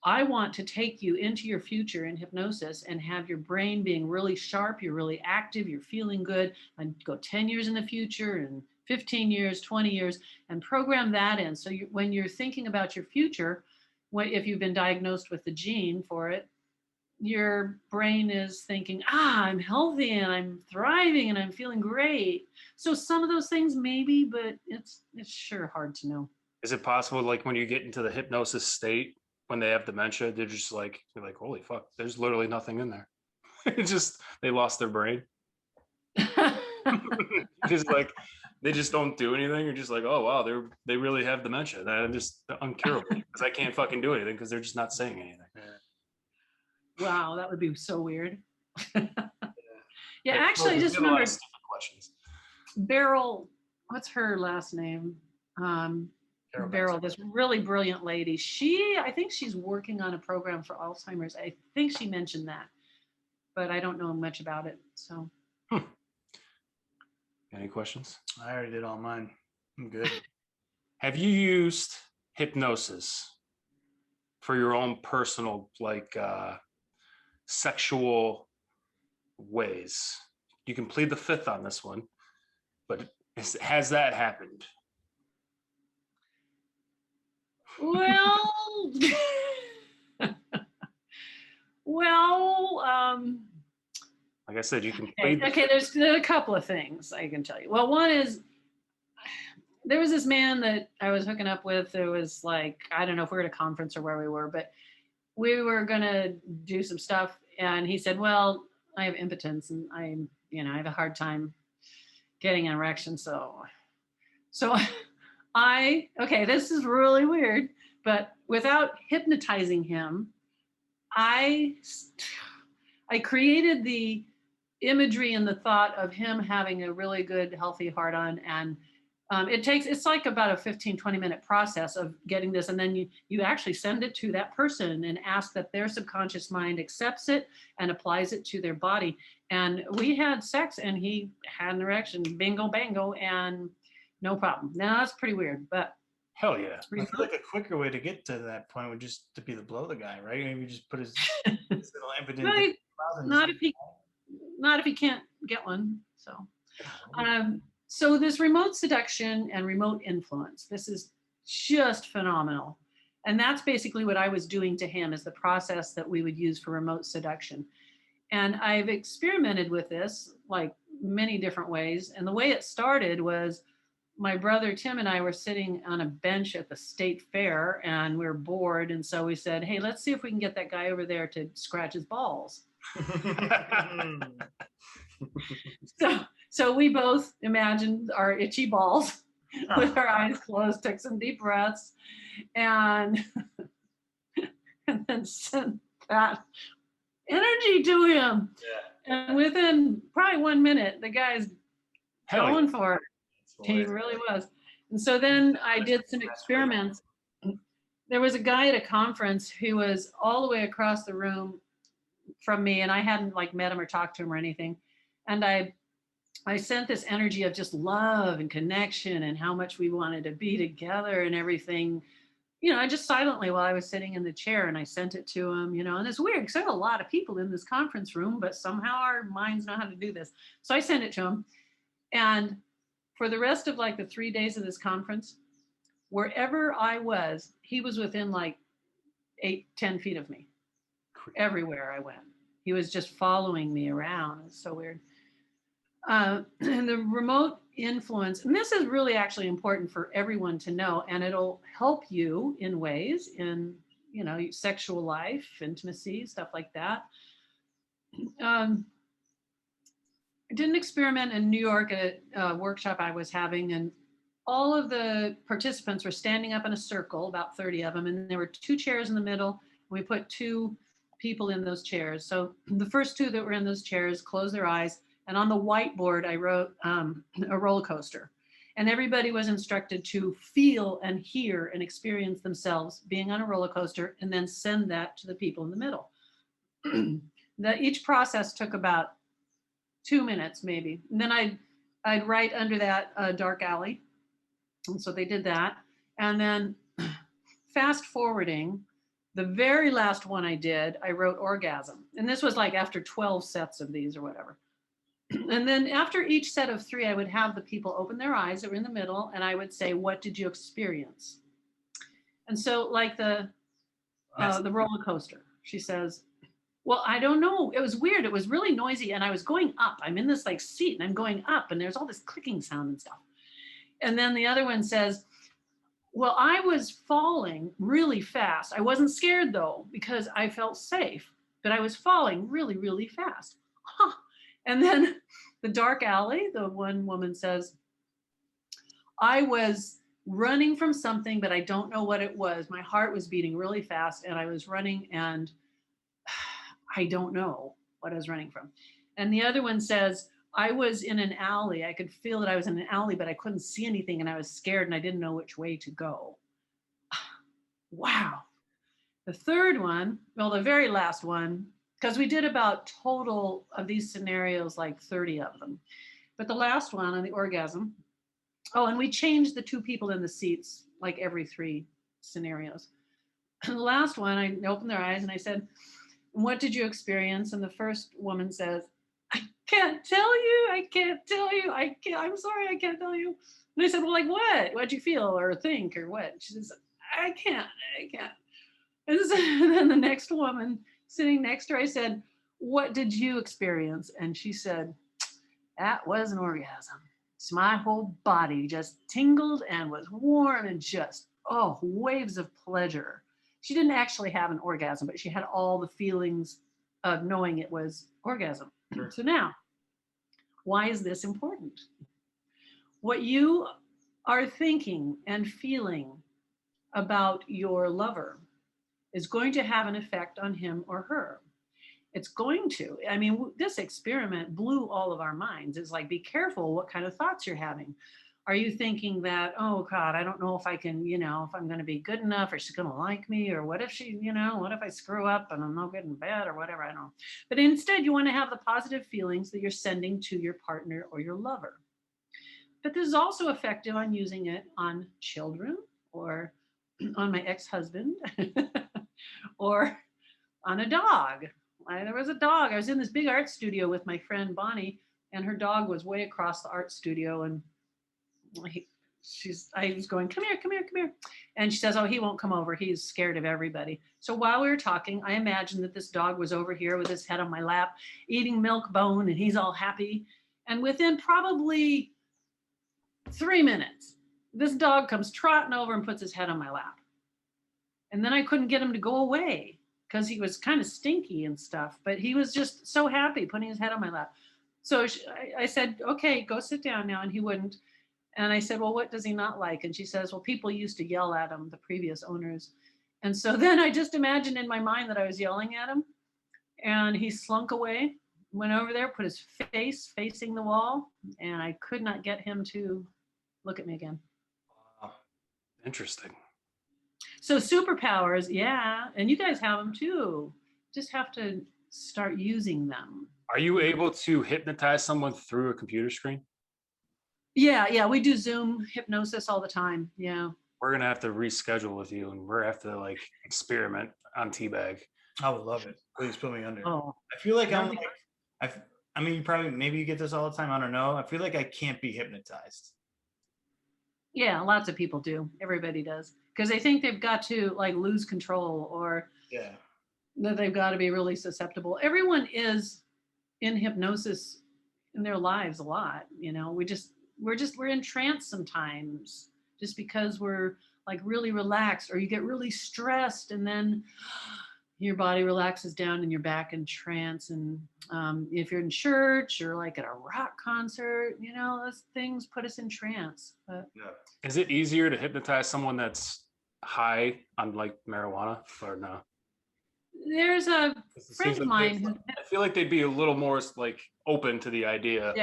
I want to take you into your future in hypnosis and have your brain being really sharp, you're really active, you're feeling good, and go 10 years in the future and 15 years, 20 years, and program that in. So when you're thinking about your future, if you've been diagnosed with the gene for it, your brain is thinking, I'm healthy and I'm thriving and I'm feeling great. So some of those things maybe, but it's sure hard to know. Is it possible, like when you get into the hypnosis state, when they have dementia, they're like, holy fuck, there's literally nothing in there. It's just, they lost their brain. Just like, they just don't do anything. You're just like, oh wow, they really have dementia. They're just uncurable because I can't fucking do anything because they're just not saying anything. Wow, that would be so weird. Yeah, actually, I just remembered questions. Beryl, what's her last name? Beryl, this really brilliant lady. I think she's working on a program for Alzheimer's. I think she mentioned that, but I don't know much about it. So. Any questions? I already did all mine. I'm good. Have you used hypnosis for your own personal, like, sexual ways? You can plead the fifth on this one, but has that happened? Well, like I said, you can plead. Okay, there's a couple of things I can tell you. Well, one is there was this man that I was hooking up with. It was like, I don't know if we were at a conference or where we were, but we were going to do some stuff. And he said, well, I have impotence and I have a hard time getting an erection. So okay, this is really weird, but without hypnotizing him, I created the imagery and the thought of him having a really good, healthy heart on. And it's like about a 15-20 minute process of getting this. And then you actually send it to that person and ask that their subconscious mind accepts it and applies it to their body. And we had sex and he had an erection, bingo, bango, and no problem. Now that's pretty weird, but hell yeah. I feel like a quicker way to get to that point would just to be to blow the guy, right? Maybe just put his little impotence. Right. Not if he can't get one. So this remote seduction and remote influence, this is just phenomenal. And that's basically what I was doing to him, is the process that we would use for remote seduction. And I've experimented with this like many different ways. And the way it started was my brother Tim and I were sitting on a bench at the state fair and we were bored. And so we said, hey, let's see if we can get that guy over there to scratch his balls. So we both imagined our itchy balls with our eyes closed, took some deep breaths, and then sent that energy to him. Yeah. And within probably 1 minute, the guy's going for it. He really was. And so then I did some experiments. There was a guy at a conference who was all the way across the room from me, and I hadn't like met him or talked to him or anything. And I sent this energy of just love and connection and how much we wanted to be together and everything, I just silently while I was sitting in the chair, and I sent it to him, and it's weird because there's a lot of people in this conference room, but somehow our minds know how to do this. So I sent it to him. And for the rest of like the 3 days of this conference, wherever I was, he was within like 8-10 feet of me. Everywhere I went, he was just following me around. It's so weird. And the remote influence, and this is really actually important for everyone to know, and it'll help you in ways in, sexual life, intimacy, stuff like that. I did an experiment in New York at a workshop I was having, and all of the participants were standing up in a circle, about 30 of them, and there were 2 chairs in the middle. We put 2 people in those chairs. So the first 2 that were in those chairs closed their eyes, and on the whiteboard I wrote a roller coaster, and everybody was instructed to feel and hear and experience themselves being on a roller coaster, and then send that to the people in the middle. Each process took about 2 minutes maybe, and then I'd write under that dark alley, and so they did that. And then fast forwarding, the very last one I did, I wrote orgasm, and this was like after 12 sets of these or whatever. And then after each set of 3, I would have the people open their eyes that were in the middle, and I would say, what did you experience? And so like the roller coaster, she says, well, I don't know. It was weird. It was really noisy, and I was going up. I'm in this like seat, and I'm going up, and there's all this clicking sound and stuff. And then the other one says, well, I was falling really fast. I wasn't scared though, because I felt safe, but I was falling really, really fast. Huh. And then the dark alley, the one woman says, I was running from something, but I don't know what it was. My heart was beating really fast, and I was running, and I don't know what I was running from. And the other one says, I was in an alley. I could feel that I was in an alley, but I couldn't see anything, and I was scared, and I didn't know which way to go. Wow. The third one, well, the very last one, because we did about total of these scenarios, like 30 of them. But the last one on the orgasm, oh, and we changed the 2 people in the seats like every 3 scenarios. And the last one, I opened their eyes and I said, what did you experience? And the first woman says, I can't tell you. I can't tell you. I'm sorry, I can't tell you. And I said, well, like what? What'd you feel or think or what? She says, I can't. And then the next woman sitting next to her, I said, what did you experience? And she said, that was an orgasm. So my whole body just tingled and was warm and just, waves of pleasure. She didn't actually have an orgasm, but she had all the feelings of knowing it was orgasm. Sure. So now, why is this important? What you are thinking and feeling about your lover is going to have an effect on him or her. It's going to. I mean, this experiment blew all of our minds. It's like, be careful what kind of thoughts you're having. Are you thinking that, oh God, I don't know if I can, if I'm going to be good enough, or she's going to like me, or what if she, what if I screw up and I'm no good in bed or whatever, I don't know. But instead you want to have the positive feelings that you're sending to your partner or your lover. But this is also effective on using it on children, or on my ex-husband, or on a dog. There was a dog. I was in this big art studio with my friend Bonnie, and her dog was way across the art studio, and I was going, come here. And she says, oh, he won't come over. He's scared of everybody. So while we were talking, I imagined that this dog was over here with his head on my lap, eating milk Boone, and he's all happy. And within probably 3 minutes, this dog comes trotting over and puts his head on my lap. And then I couldn't get him to go away because he was kind of stinky and stuff, but he was just so happy putting his head on my lap. So I said, okay, go sit down now. And he wouldn't. And I said, well, what does he not like? And she says, well, people used to yell at him, the previous owners. And so then I just imagined in my mind that I was yelling at him, and he slunk away, went over there, put his face facing the wall, and I could not get him to look at me again. Wow. Interesting. So superpowers, yeah. And you guys have them too. Just have to start using them. Are you able to hypnotize someone through a computer screen? Yeah. We do Zoom hypnosis all the time. Yeah. We're going to have to reschedule with you, and we're going to have to experiment on T-Bagg. I would love it. Please put me under. Oh. I feel like I mean, maybe you get this all the time. I don't know. I feel like I can't be hypnotized. Yeah, lots of people do. Everybody does. Because they think they've got to lose control, or that they've got to be really susceptible. Everyone is in hypnosis in their lives a lot. We're in trance sometimes just because we're really relaxed, or you get really stressed, and then your body relaxes down and you're back in trance. And if you're in church or like at a rock concert, you know, those things put us in trance. But is it easier to hypnotize someone that's high on like marijuana or no? There's a friend of mine. I feel like they'd be a little more like open to the idea.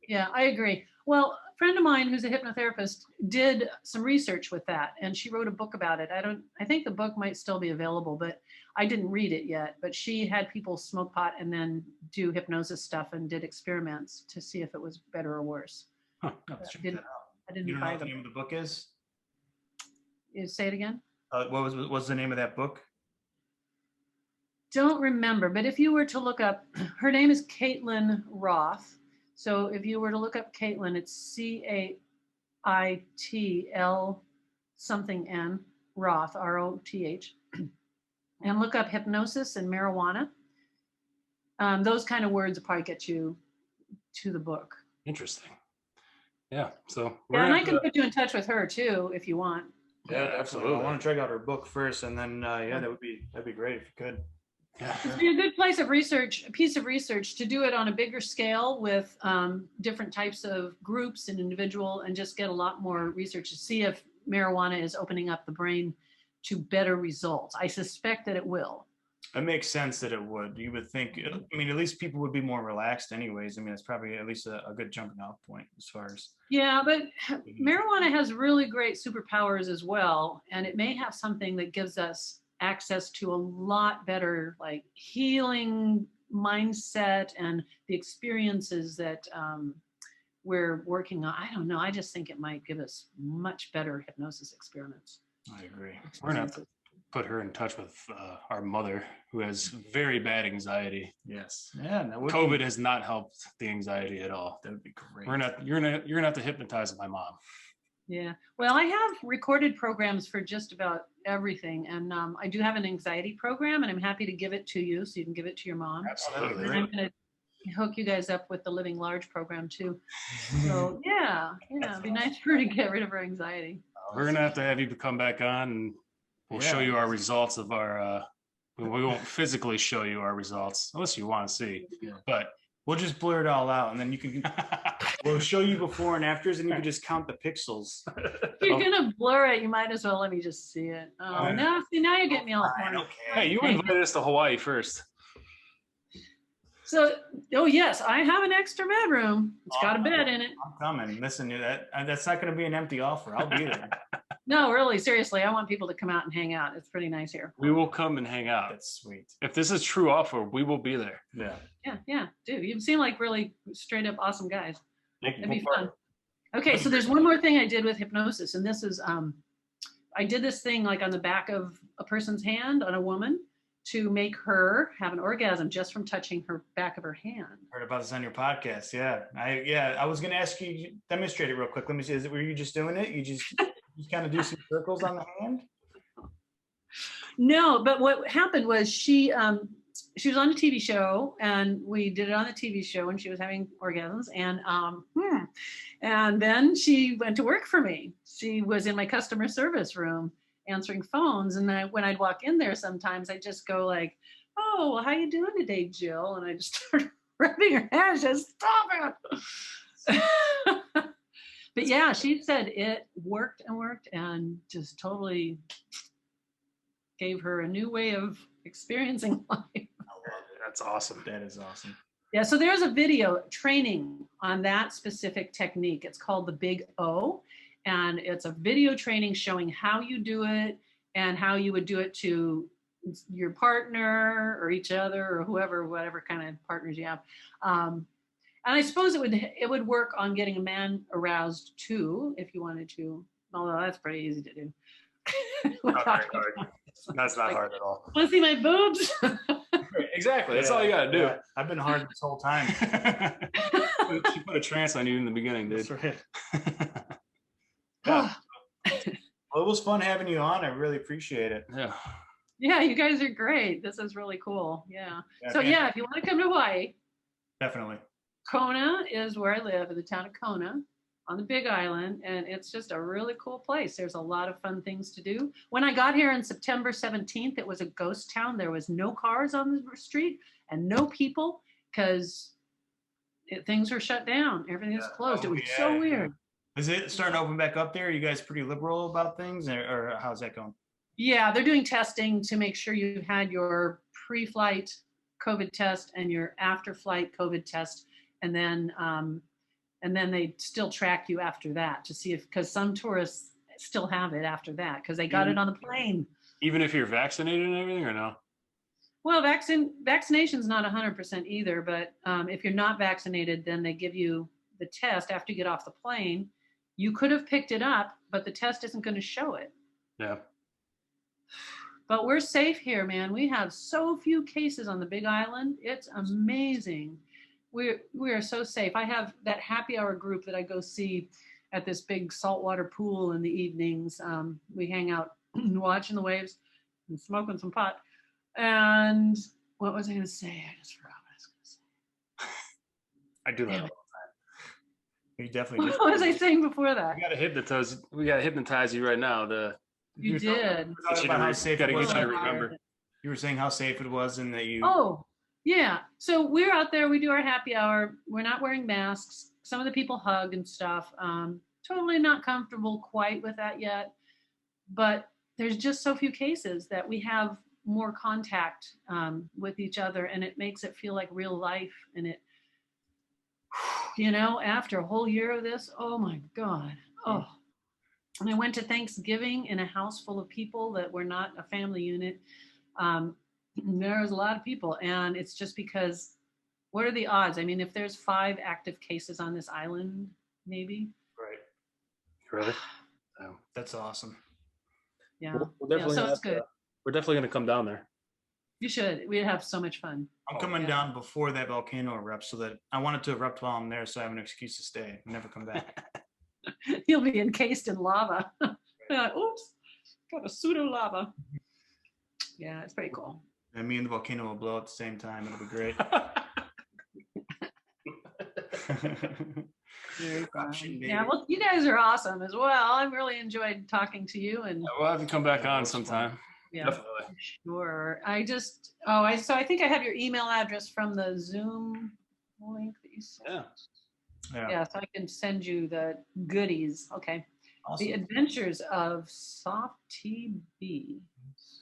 Yeah, I agree. Well, a friend of mine who's a hypnotherapist did some research with that, and she wrote a book about it. I think the book might still be available, but I didn't read it yet. But she had people smoke pot and then do hypnosis stuff and did experiments to see if it was better or worse. Huh. I didn't you know what the name of the book is? You say it again? What's the name of that book? Don't remember, but if you were to look up, her name is Caitlin Roth. So if you were to look up Caitlin, it's CAITL something N, Roth, ROTH, and look up hypnosis and marijuana. Those kind of words will probably get you to the book. Interesting. Yeah. So and I can put you in touch with her too if you want. Yeah, absolutely. I want to check out her book first, and then that'd be great if you could. Yeah. It'd be a good piece of research to do it on a bigger scale with different types of groups and individual, and just get a lot more research to see if marijuana is opening up the brain to better results. I suspect that it will. It makes sense that it would. You would think, I mean, at least people would be more relaxed anyways. I mean, it's probably at least a good jumping off point as far as. Yeah, but marijuana has really great superpowers as well. And it may have something that gives us access to a lot better like healing mindset and the experiences that we're working on. I don't know. I just think it might give us much better hypnosis experiments. I agree. We're going to have to put her in touch with our mother, who has very bad anxiety. Yes. Yeah. COVID has not helped the anxiety at all. That would be great. You're gonna have to hypnotize my mom. Yeah. Well, I have recorded programs for just about everything, and I do have an anxiety program, and I'm happy to give it to you, so you can give it to your mom. Absolutely. And I'm gonna hook you guys up with the Living Large program too. So yeah, it'd be nice for her to get rid of her anxiety. We're gonna have to have you come back on, and we'll show you our results of our. We won't physically show you our results unless you want to see, but we'll just blur it all out, and then you can. We'll show you before and afters, and you can just count the pixels. If you're gonna blur it, you might as well let me just see it. Oh no! See, now you're getting me all horny. Hey, you invited us to Hawaii first. So, yes, I have an extra bedroom. It's got a bed in it. I'm coming. Listen, that's not going to be an empty offer. I'll be there. No, really, seriously, I want people to come out and hang out. It's pretty nice here. We will come and hang out. That's sweet. If this is true offer, we will be there. Yeah, dude, you seem like really straight up awesome guys. It'd be fun. Okay, so there's one more thing I did with hypnosis, and this is I did this thing like on the back of a person's hand on a woman to make her have an orgasm just from touching her back of her hand. Heard about this on your podcast. I was going to ask you, demonstrate it real quick. Let me see. Were you just doing it? You just kind of do some circles on the hand? No, but what happened was she was on a TV show, and we did it on the TV show when she was having orgasms, and then she went to work for me. She was in my customer service room answering phones, and when I'd walk in there, sometimes I'd just go like, "Oh, well, how you doing today, Jill?" And I just started rubbing her head, just stop it. But yeah, she said it worked and just totally gave her a new way of experiencing life. I love it. That's awesome. That is awesome. Yeah, so there's a video training on that specific technique. It's called the Big O. And it's a video training showing how you do it and how you would do it to your partner or each other or whoever, whatever kind of partners you have. And I suppose it would work on getting a man aroused too, if you wanted to. Although that's pretty easy to do. Not very hard. That's not hard at all. Want to see my boobs? Exactly. That's all you got to do. Yeah. I've been hard this whole time. She put a trance on you in the beginning, dude. That's right. Yeah. Well, it was fun having you on. I really appreciate it. Yeah, you guys are great. This is really cool. Yeah. So if you want to come to Hawaii, definitely. Kona is where I live, in the town of Kona. on the Big Island, and it's just a really cool place. There's a lot of fun things to do. When I got here on September 17th, it was a ghost town. There was no cars on the street and no people because things were shut down. Everything's closed. It was so weird. Is it starting to open back up there? Are you guys pretty liberal about things, or how's that going? Yeah, they're doing testing to make sure you had your pre-flight COVID test and your after-flight COVID test, and then they still track you after that to see if, because some tourists still have it after that because they got it on the plane. Even if you're vaccinated and everything, or no? Well, vaccination's not 100% either, but if you're not vaccinated, then they give you the test after you get off the plane. You could have picked it up, but the test isn't going to show it. Yeah. But we're safe here, man. We have so few cases on the Big Island. It's amazing. We are so safe. I have that happy hour group that I go see at this big saltwater pool in the evenings. We hang out watching the waves and smoking some pot. And what was I going to say? I just forgot what I was going to say. I do that all the time. You definitely. What was I saying before that? We gotta hypnotize you right now. You did. How safe it was. I remember. You were saying how safe it was, and that you. Oh, yeah. So we're out there. We do our happy hour. We're not wearing masks. Some of the people hug and stuff. Totally not comfortable quite with that yet, but there's just so few cases that we have more contact with each other, and it makes it feel like real life. And it, after a whole year of this, oh my God. Oh, and I went to Thanksgiving in a house full of people that were not a family unit. There was a lot of people, and it's just because, what are the odds? I mean, if there's 5 active cases on this island, maybe. Right. Really? Oh, that's awesome. Yeah. We're definitely it's good. We're definitely going to come down there. You should. We'd have so much fun. I'm coming down before that volcano erupts, so that I want it to erupt while I'm there, so I have an excuse to stay and never come back. You'll be encased in lava. Oops, got a pseudo lava. Yeah, it's pretty cool. And me and the volcano will blow at the same time. It'll be great. Very fun. Yeah, well, you guys are awesome as well. I really enjoyed talking to you, and we'll have you come back on sometime. Yeah, definitely. Sure. I think I have your email address from the Zoom link that you sent. Yeah, so I can send you the goodies. Okay. Awesome. The Adventures of TAofTB.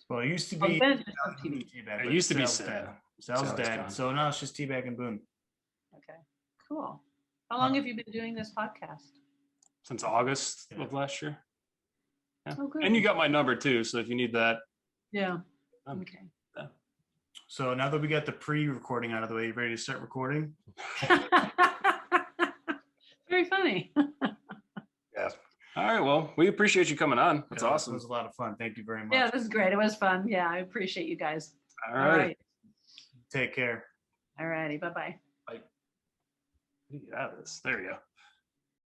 Well, it used to be. It used to be sad. Sal's dead. So now it's just T-Bagg and Boone. Okay. Cool. How long have you been doing this podcast? Since August of last year. Yeah. Oh, good. And you got my number too, so if you need that. Yeah. Okay. Yeah. So now that we got the pre-recording out of the way, you ready to start recording? Very funny. Yeah. All right. Well, we appreciate you coming on. That's awesome. It was a lot of fun. Thank you very much. Yeah, this is great. It was fun. Yeah, I appreciate you guys. All right. Take care. All righty. Bye-bye. Bye. Get out of this. There you go.